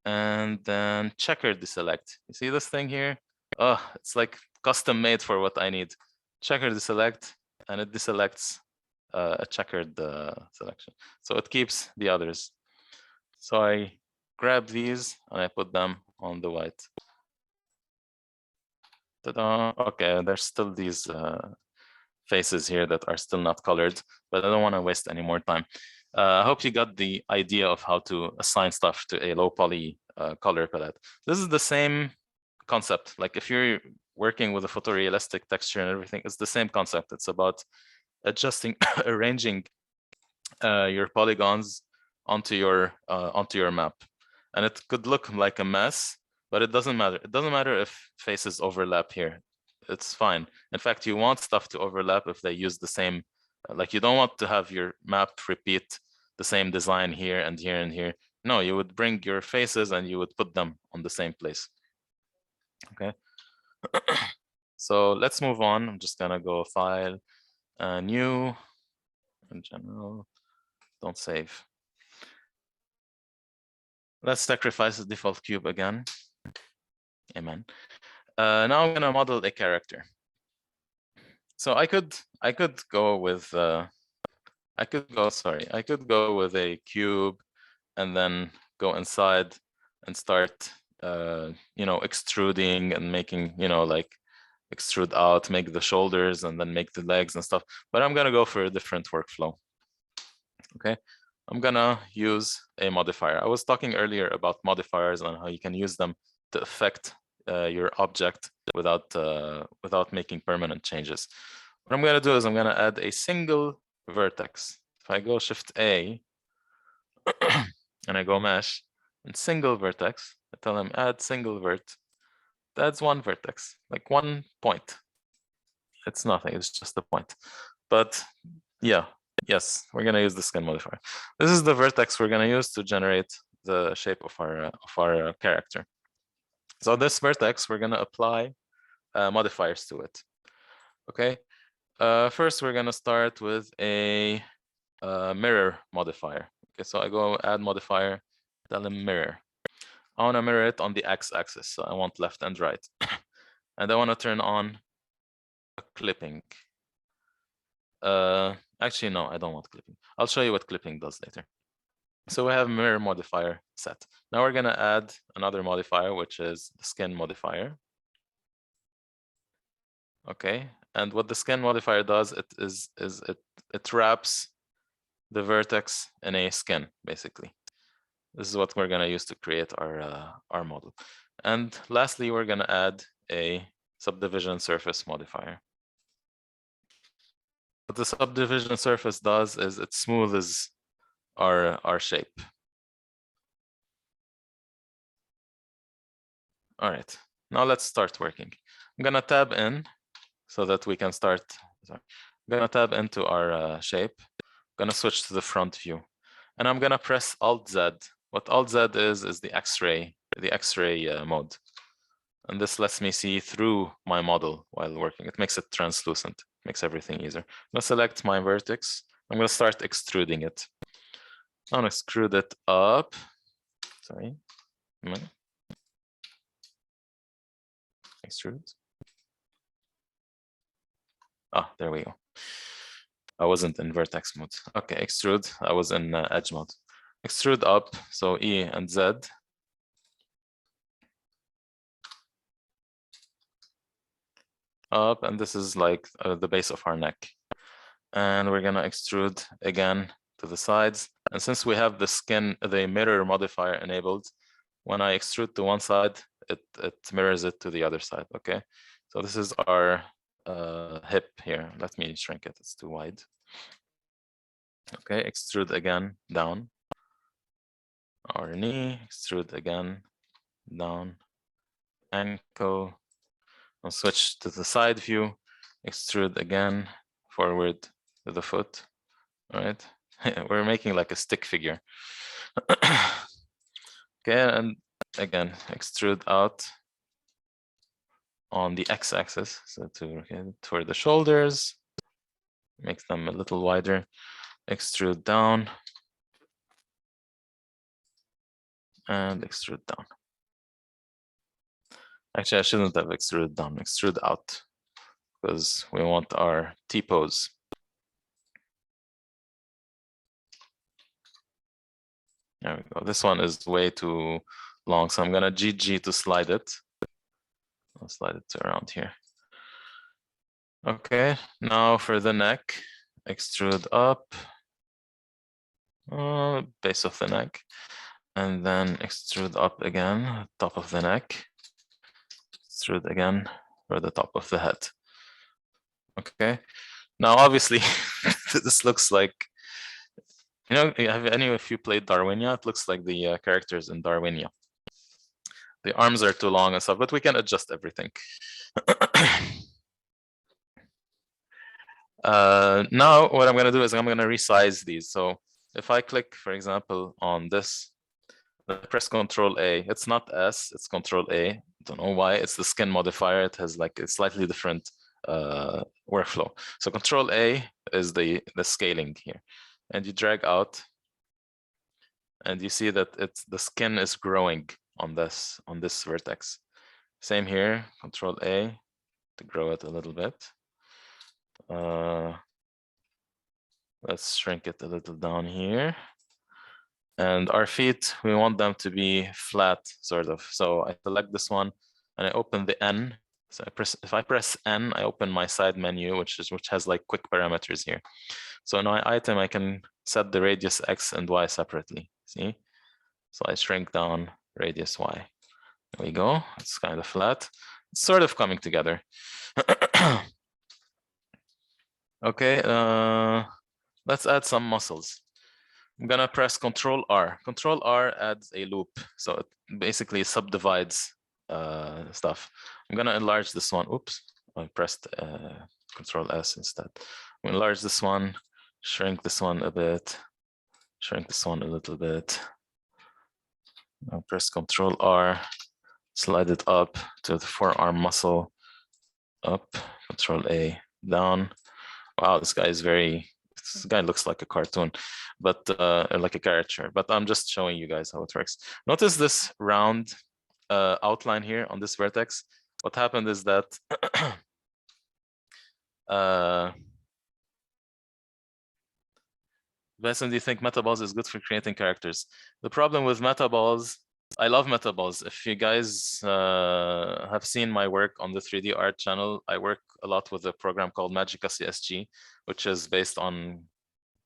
Speaker 2: and then checkered deselect. You see this thing here? Oh, it's like custom made for what I need. Checkered deselect, and it deselects a checkered selection. So it keeps the others. So I grab these and I put them on the white. Ta-da. Okay, there's still these faces here that are still not colored, but I don't want to waste any more time. I hope you got the idea of how to assign stuff to a low poly color palette. This is the same concept. Like if you're working with a photorealistic texture and everything, it's the same concept. It's about adjusting, arranging your polygons onto your map. And it could look like a mess, but it doesn't matter. It doesn't matter if faces overlap here. It's fine. In fact, you want stuff to overlap if they use the same, like you don't want to have your map repeat the same design here and here and here. No, you would bring your faces and you would put them on the same place. Okay. So let's move on. I'm just gonna go File, New, in general, don't save. Let's sacrifice the default cube again. Amen. Now I'm gonna model a character. So I could go with I could go with a cube and then go inside and start you know, extruding and making, you know, like extrude out, make the shoulders and then make the legs and stuff. But I'm gonna go for a different workflow. Okay, I'm gonna use a modifier. I was talking earlier about modifiers and how you can use them to affect your object without making permanent changes. What I'm gonna do is I'm gonna add a single vertex. If I go Shift A and I go Mesh and single vertex, I tell them add single vert. That's one vertex, like 1 point. It's nothing, it's just a point. But yeah, yes, we're gonna use the skin modifier. This is the vertex we're gonna use to generate the shape of our character. So this vertex, we're gonna apply modifiers to it. Okay, first we're gonna start with a mirror modifier. Okay, so I go add modifier, tell them mirror. I want to mirror it on the x-axis, so I want left and right. And I want to turn on clipping. Actually, no, I don't want clipping. I'll show you what clipping does later. So we have mirror modifier set. Now we're going to add another modifier, which is the skin modifier. Okay, and what the skin modifier does, it wraps the vertex in a skin, basically. This is what we're gonna use to create our model. And lastly, we're gonna add a subdivision surface modifier. What the subdivision surface does is it smooths our shape. All right, now let's start working. I'm gonna tab in so that we can start. Sorry. I'm gonna tab into our shape. I'm gonna switch to the front view, and I'm gonna press Alt Z. What Alt Z is the X-ray mode, and this lets me see through my model while working. It makes it translucent, makes everything easier. I'm gonna select my vertex. I'm gonna start extruding it. I'm gonna extrude it up. Sorry. Extrude. Ah, there we go. I wasn't in vertex mode. Okay, extrude. I was in edge mode. Extrude up, so E and Z. Up, and this is like the base of our neck. And we're gonna extrude again to the sides. And since we have the mirror modifier enabled, when I extrude to one side, it mirrors it to the other side, okay? So this is our hip here. Let me shrink it, it's too wide. Okay, extrude again, down. Our knee, extrude again, down. Ankle, I'll switch to the side view, extrude again, forward to the foot, all right? We're making like a stick figure. Okay, and again, extrude out on the x-axis, so toward the shoulders, make them a little wider, extrude down, and extrude down. Actually, I shouldn't have extruded down, extrude out, because we want our T-pose. There we go. This one is way too long, so I'm gonna GG to slide it. I'll slide it to around here. Okay, now for the neck, extrude up, base of the neck, and then extrude up again, top of the neck, extrude again for the top of the head. Okay, now obviously this looks like, you know, have any of you played Darwinia? It looks like the characters in Darwinia. The arms are too long and stuff, but we can adjust everything. Now what I'm gonna do is I'm gonna resize these. So if I click, for example, on this, press Control A, it's not S, it's Control A. Don't know why, it's the skin modifier. It has like a slightly different workflow. So Control A is the scaling here. And you drag out, and you see that the skin is growing on this vertex. Same here, Control A to grow it a little bit. Let's shrink it a little down here. And our feet, we want them to be flat, sort of. So I select this one and I open the N. So if I press N, I open my side menu, which has like quick parameters here. So in my item, I can set the radius X and Y separately. See? So I shrink down radius Y. There we go. It's kind of flat. It's sort of coming together. Okay, let's add some muscles. I'm gonna press Control R. Control R adds a loop, so it basically subdivides stuff. I'm gonna enlarge this one. Oops, I pressed Control S instead. I'm gonna enlarge this one, shrink this one a bit, shrink this one a little bit. I'll press Control R, slide it up to the forearm muscle, up, Control A, down. Wow, this guy looks like a cartoon, but like a caricature, but I'm just showing you guys how it works. Notice this round outline here on this vertex. What happened is that Bassem, do you think metaballs is good for creating characters? The problem with metaballs I love metaballs. If you guys have seen my work on the 3D art channel, I work a lot with a program called Magica CSG, which is based on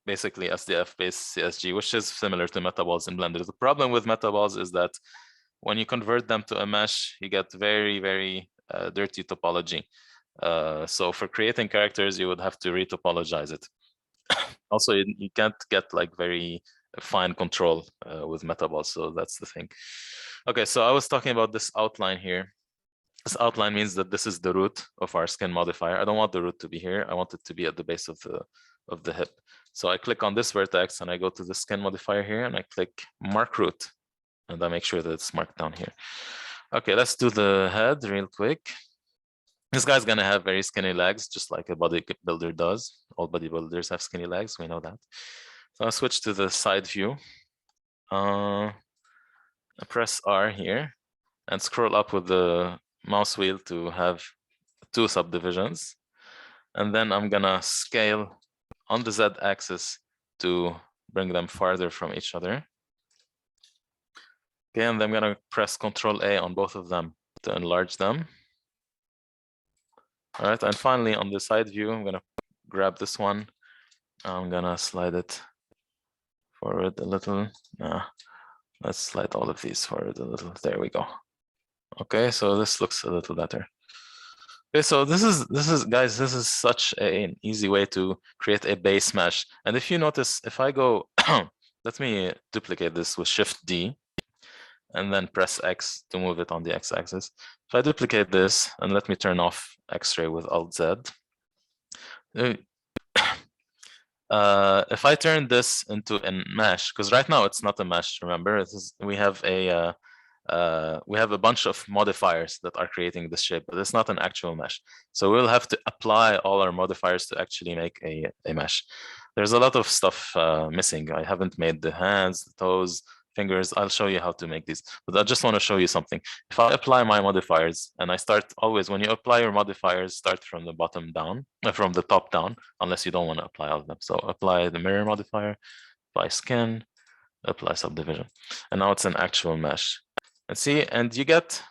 Speaker 2: basically SDF-based CSG, which is similar to metaballs in Blender. The problem with metaballs is that when you convert them to a mesh, you get very, very dirty topology. So for creating characters, you would have to retopologize it. Also, you can't get like very fine control with metaballs, so that's the thing. Okay, so I was talking about this outline here. This outline means that this is the root of our skin modifier. I don't want the root to be here. I want it to be at the base of the hip. So I click on this vertex and I go to the skin modifier here and I click mark root, and I make sure that it's marked down here. Okay, let's do the head real quick. This guy's gonna have very skinny legs, just like a bodybuilder does. All bodybuilders have skinny legs, we know that. So I'll switch to the side view. I press R here and scroll up with the mouse wheel to have 2 subdivisions. And then I'm gonna scale on the Z axis to bring them farther from each other. Okay, and then I'm gonna press Ctrl A on both of them to enlarge them. All right, and finally on the side view, I'm gonna grab this one. I'm gonna slide it forward a little. Let's slide all of these forward a little. There we go. Okay, so this looks a little better. Okay, so this is guys, this is such an easy way to create a base mesh. And if you notice, if I go, let me duplicate this with Shift D and then press X to move it on the X axis. If I duplicate this and let me turn off X-ray with Alt Z. If I turn this into a mesh, because right now it's not a mesh, remember, we have a bunch of modifiers that are creating this shape, but it's not an actual mesh. So we'll have to apply all our modifiers to actually make a mesh. There's a lot of stuff missing. I haven't made the hands, the toes, fingers. I'll show you how to make these, but I just want to show you something. If I apply my modifiers, and I start always, when you apply your modifiers, start from the bottom down, from the top down, unless you don't want to apply all of them. So apply the mirror modifier, apply skin, apply subdivision. And now it's an actual mesh. And see, and you get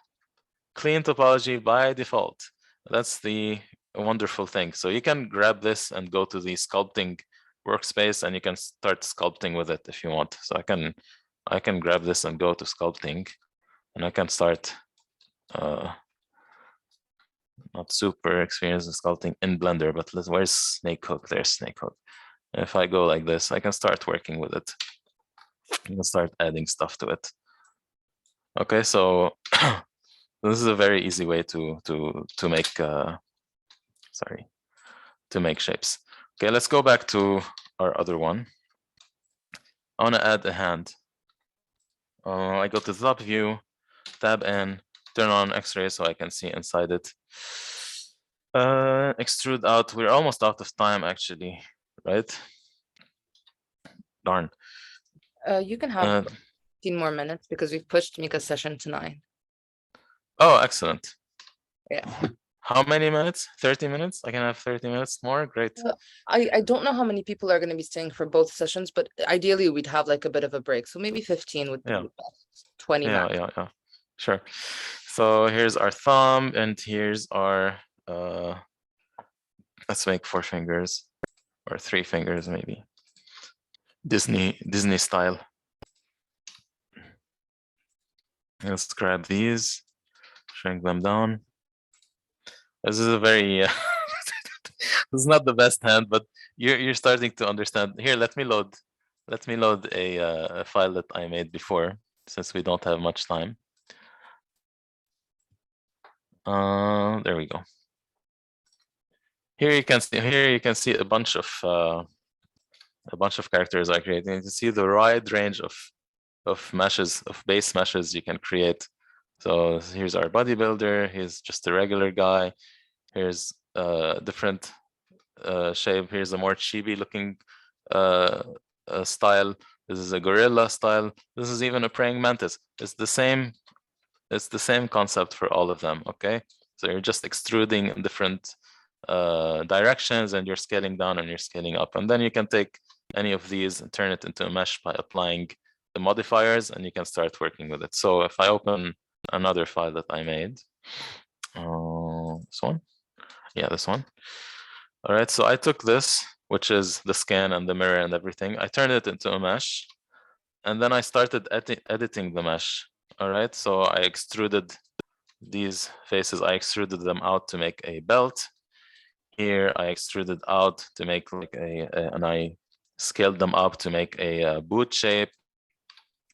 Speaker 2: clean topology by default. That's the wonderful thing. So you can grab this and go to the sculpting workspace and you can start sculpting with it if you want. So I can grab this and go to sculpting and I can start not super experienced in sculpting in Blender, but where's Snake Hook? There's Snake Hook. If I go like this, I can start working with it. I can start adding stuff to it. Okay, so this is a very easy way to make to make shapes. Okay, let's go back to our other one. I want to add a hand. I go to the top view, tab N, turn on X-ray so I can see inside it. Extrude out. We're almost out of time actually, right? Darn.
Speaker 3: You can have 15 more minutes because we've pushed Mika's session to 9.
Speaker 2: Oh, excellent.
Speaker 3: Yeah.
Speaker 2: How many minutes? 30 minutes? I can have 30 minutes more? Great.
Speaker 3: I don't know how many people are going to be staying for both sessions, but ideally we'd have like a bit of a break. So maybe 15 would be best. 20 max.
Speaker 2: Yeah. Sure. So here's our thumb and here's our, let's make 4 fingers or 3 fingers maybe. Disney style. Let's grab these, shrink them down. This is a very, this is not the best hand, but you're starting to understand. Here, let me load a file that I made before, since we don't have much time. There we go. Here you can see a bunch of characters I created. You can see the wide range of meshes, of base meshes you can create. So here's our bodybuilder. Here's just a regular guy. Here's a different shape. Here's a more chibi looking style. This is a gorilla style. This is even a praying mantis. It's the same concept for all of them. Okay, so you're just extruding in different directions and you're scaling down and you're scaling up. And then you can take any of these and turn it into a mesh by applying the modifiers, and you can start working with it. So if I open another file that I made, this one, yeah, this one. All right, so I took this, which is the scan and the mirror and everything. I turned it into a mesh, and then I started editing the mesh. All right, so I extruded these faces. I extruded them out to make a belt. Here I extruded out to make like and I scaled them up to make a boot shape.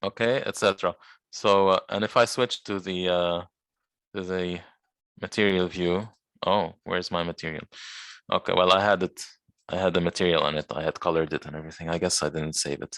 Speaker 2: Okay, etc. So and if I switch to the material view, oh, where's my material? Okay, well, I had the material on it. I had colored it and everything. I guess I didn't save it.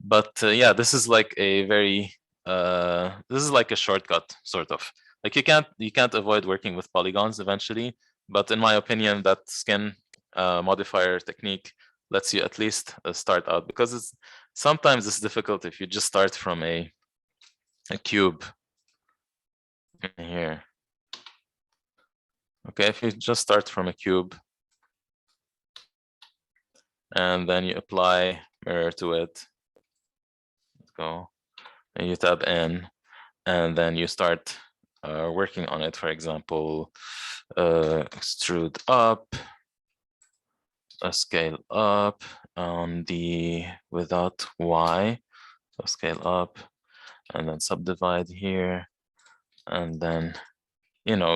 Speaker 2: But yeah, this is like a very this is like a shortcut, sort of. Like you can't avoid working with polygons eventually, but in my opinion, that skin modifier technique lets you at least start out, because sometimes it's difficult if you just start from a cube here. Okay, if you just start from a cube and then you apply mirror to it, let's go, and you tab in, and then you start working on it. For example, extrude up, scale up on the without Y, so scale up, and then subdivide here, and then, you know,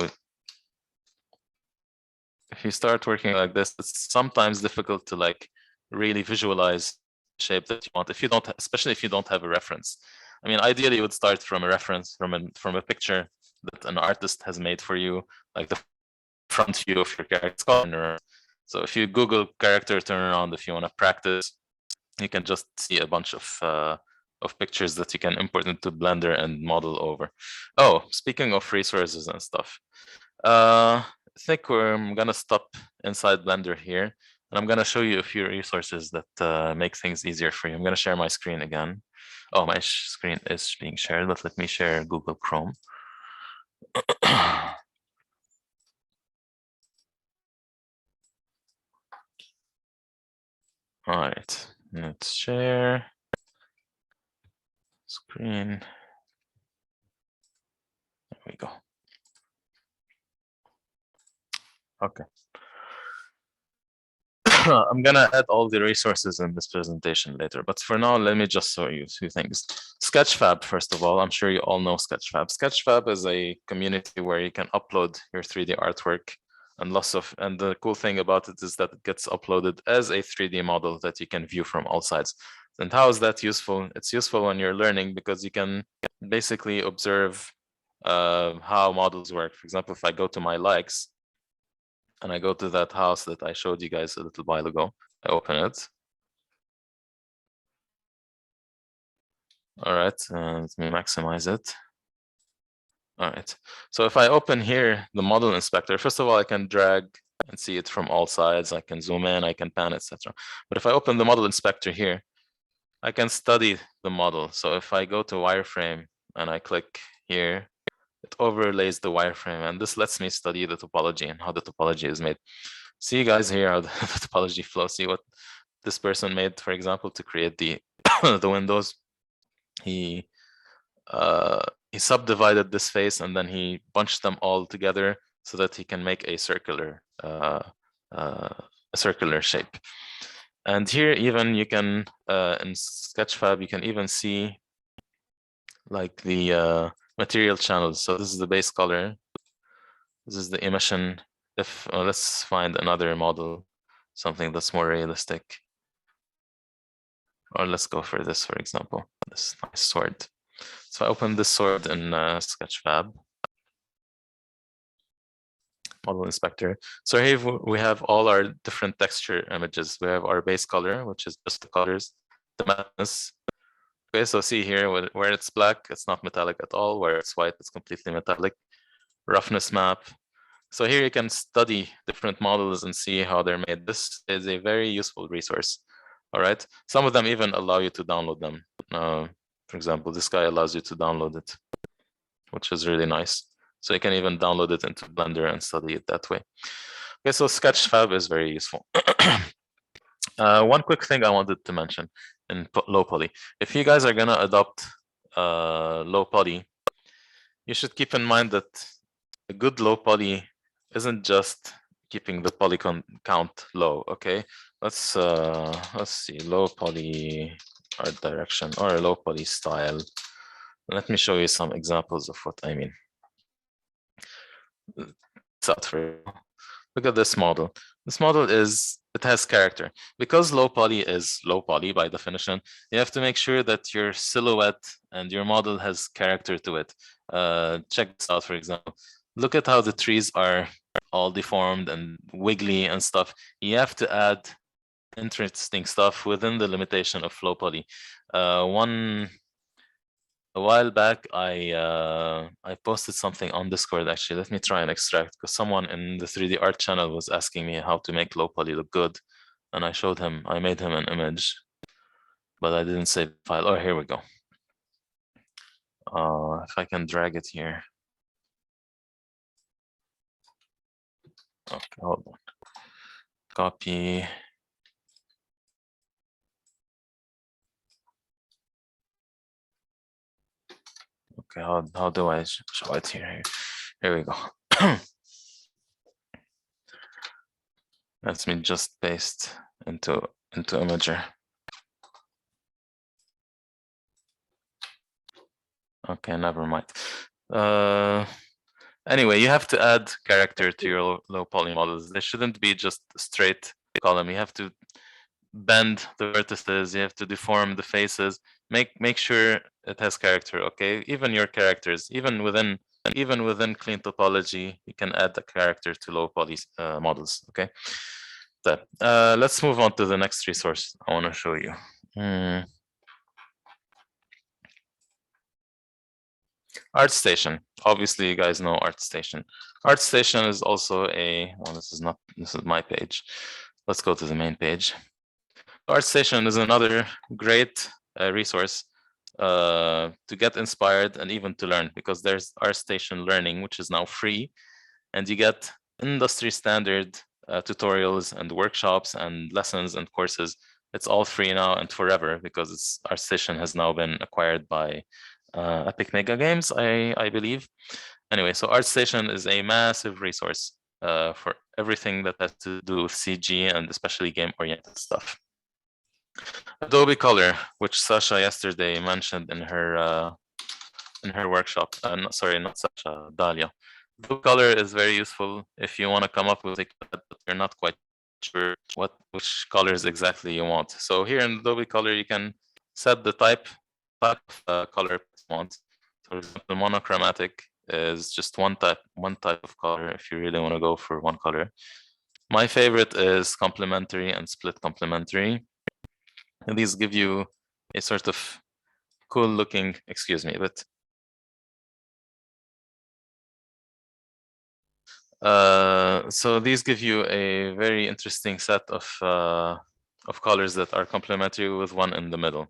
Speaker 2: if you start working like this, it's sometimes difficult to like really visualize the shape that you want, if you don't, especially if you don't have a reference. I mean, ideally you would start from a reference, from a picture that an artist has made for you, like the front view of your character. So if you Google character turnaround, if you want to practice, you can just see a bunch of pictures that you can import into Blender and model over. Oh, speaking of resources and stuff, I think I'm gonna stop inside Blender here, and I'm gonna show you a few resources that make things easier for you. I'm gonna share my screen again. Oh, my screen is being shared, but let me share Google Chrome. All right, let's share screen. There we go. Okay. I'm gonna add all the resources in this presentation later, but for now, let me just show you a few things. Sketchfab, first of all, I'm sure you all know Sketchfab. Sketchfab is a community where you can upload your 3D artwork, and the cool thing about it is that it gets uploaded as a 3D model that you can view from all sides. And how is that useful? It's useful when you're learning, because you can basically observe how models work. For example, if I go to my likes, and I go to that house that I showed you guys a little while ago, I open it. All right, let me maximize it. All right, so if I open here the model inspector, first of all, I can drag and see it from all sides. I can zoom in, I can pan, etc. But if I open the model inspector here, I can study the model. So if I go to wireframe and I click here, it overlays the wireframe, and this lets me study the topology and how the topology is made. See, guys, here are the topology flow. See what this person made, for example, to create the the windows. He subdivided this face, and then he bunched them all together so that he can make a circular shape. And here, even you can in Sketchfab, you can even see like the material channels. So this is the base color. This is the emission. If let's find another model, something that's more realistic. Or let's go for this, for example, this nice sword. So I open this sword in Sketchfab. Model inspector. So here we have all our different texture images. We have our base color, which is just the colors, the mattness. Okay, so see here where it's black, it's not metallic at all. Where it's white, it's completely metallic. Roughness map. So here you can study different models and see how they're made. This is a very useful resource. All right. Some of them even allow you to download them. For example, this guy allows you to download it, which is really nice. So you can even download it into Blender and study it that way. Okay, so Sketchfab is very useful. One quick thing I wanted to mention. in low poly. If you guys are gonna adopt low poly, you should keep in mind that a good low poly isn't just keeping the polygon count low. Okay, let's see, low poly art direction or low poly style. Let me show you some examples of what I mean. Look at this model. This model it has character. Because low poly is low poly by definition, you have to make sure that your silhouette and your model has character to it. Check this out, for example. Look at how the trees are all deformed and wiggly and stuff. You have to add interesting stuff within the limitation of low poly. A while back, I posted something on Discord. Actually, let me try and extract, because someone in the 3D art channel was asking me how to make low poly look good, and I showed him. I made him an image, but I didn't save the file. Oh, here we go. If I can drag it here. Okay, hold on. Copy. Okay, how do I show it here? Here we go. Let me just paste into Imager. Okay, never mind. Anyway, you have to add character to your low poly models. They shouldn't be just a straight column. You have to bend the vertices. You have to deform the faces. Make sure it has character. Okay, even your characters, even within clean topology, you can add a character to low poly models. Okay, so, let's move on to the next resource I want to show you. ArtStation. Obviously, you guys know ArtStation. ArtStation is also this is my page. Let's go to the main page. ArtStation is another great resource to get inspired and even to learn, because there's ArtStation Learning, which is now free, and you get industry standard tutorials and workshops and lessons and courses. It's all free now and forever, because ArtStation has now been acquired by Epic Mega Games, I believe. Anyway, so ArtStation is a massive resource for everything that has to do with CG and especially game-oriented stuff. Adobe Color, which Sasha yesterday mentioned in her workshop. Sorry, not Sasha, Dalia. Adobe Color is very useful if you want to come up with a but you're not quite sure which colors exactly you want. So here in Adobe Color, you can set the type of color you want. For example, monochromatic is just one type of color if you really want to go for one color. My favorite is complementary and split complementary. And these give you a sort of cool looking, excuse me, but so these give you a very interesting set of colors that are complementary with one in the middle.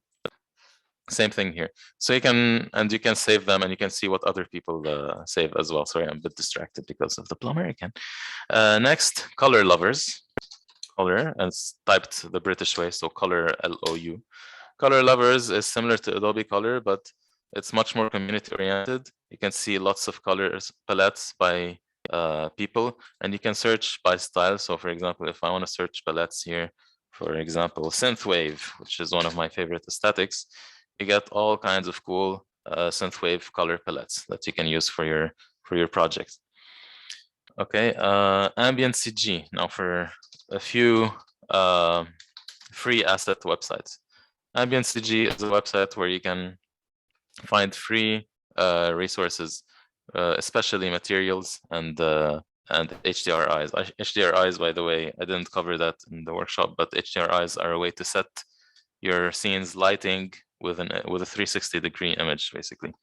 Speaker 2: Same thing here. So you can save them, and you can see what other people save as well. Sorry, I'm a bit distracted because of the plumber again. Next, Color Lovers. Color, and it's typed the British way, so Color, L-O-U. Color Lovers is similar to Adobe Color, but it's much more community oriented. You can see lots of colors palettes by people, and you can search by style. So for example, if I want to search palettes here, for example, synthwave, which is one of my favorite aesthetics, you get all kinds of cool synthwave color palettes that you can use for your project. Okay, Ambient Cg. Now for a few free asset websites. Ambient Cg is a website where you can find free resources, especially materials and HDRIs. HDRIs, by the way, I didn't cover that in the workshop, but HDRIs are a way to set your scene's lighting with a 360-degree image, basically.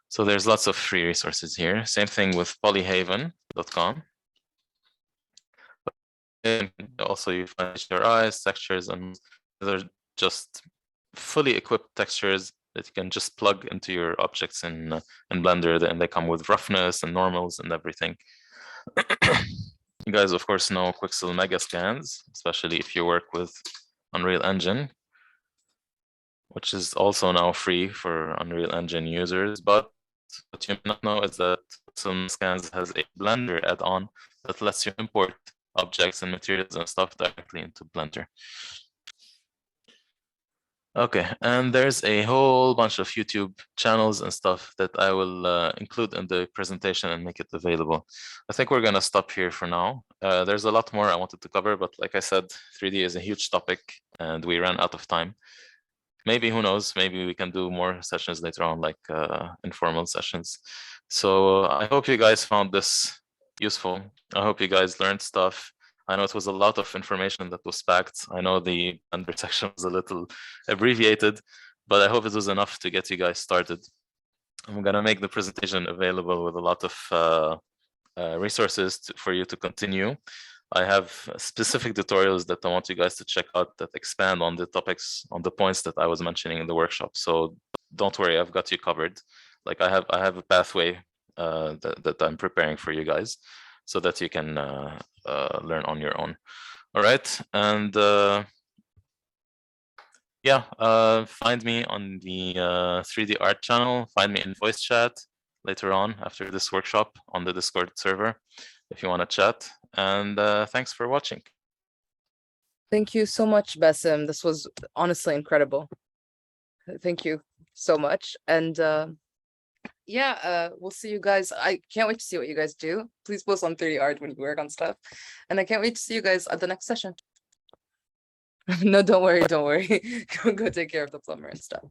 Speaker 2: So there's lots of free resources here. Same thing with polyhaven.com. And also you find HDRIs, textures, and they're just fully equipped textures that you can just plug into your objects in Blender, and they come with roughness and normals and everything. You guys, of course, know Quixel Mega Scans, especially if you work with Unreal Engine. which is also now free for Unreal Engine users. But what you may not know is that some Scans has a Blender add-on that lets you import objects and materials and stuff directly into Blender. Okay, and there's a whole bunch of YouTube channels and stuff that I will include in the presentation and make it available. I think we're gonna stop here for now. There's a lot more I wanted to cover, but like I said, 3D is a huge topic and we ran out of time. Maybe, who knows, maybe we can do more sessions later on, like informal sessions. So I hope you guys found this useful. I hope you guys learned stuff. I know it was a lot of information that was packed. I know the Blender section was a little abbreviated, but I hope it was enough to get you guys started. I'm gonna make the presentation available with a lot of resources for you to continue. I have specific tutorials that I want you guys to check out that expand on the topics, on the points that I was mentioning in the workshop. So don't worry, I've got you covered. Like I have a pathway that I'm preparing for you guys so that you can learn on your own. All right, and yeah, find me on the 3D art channel, find me in voice chat later on after this workshop on the Discord server if you want to chat. And thanks for watching.
Speaker 3: Thank you so much, Bassem. This was honestly incredible. Thank you so much. And yeah, we'll see you guys. I can't wait to see what you guys do. Please post on 3D art when you work on stuff. And I can't wait to see you guys at the next session. No, don't worry, don't worry. Go take care of the plumber and stuff.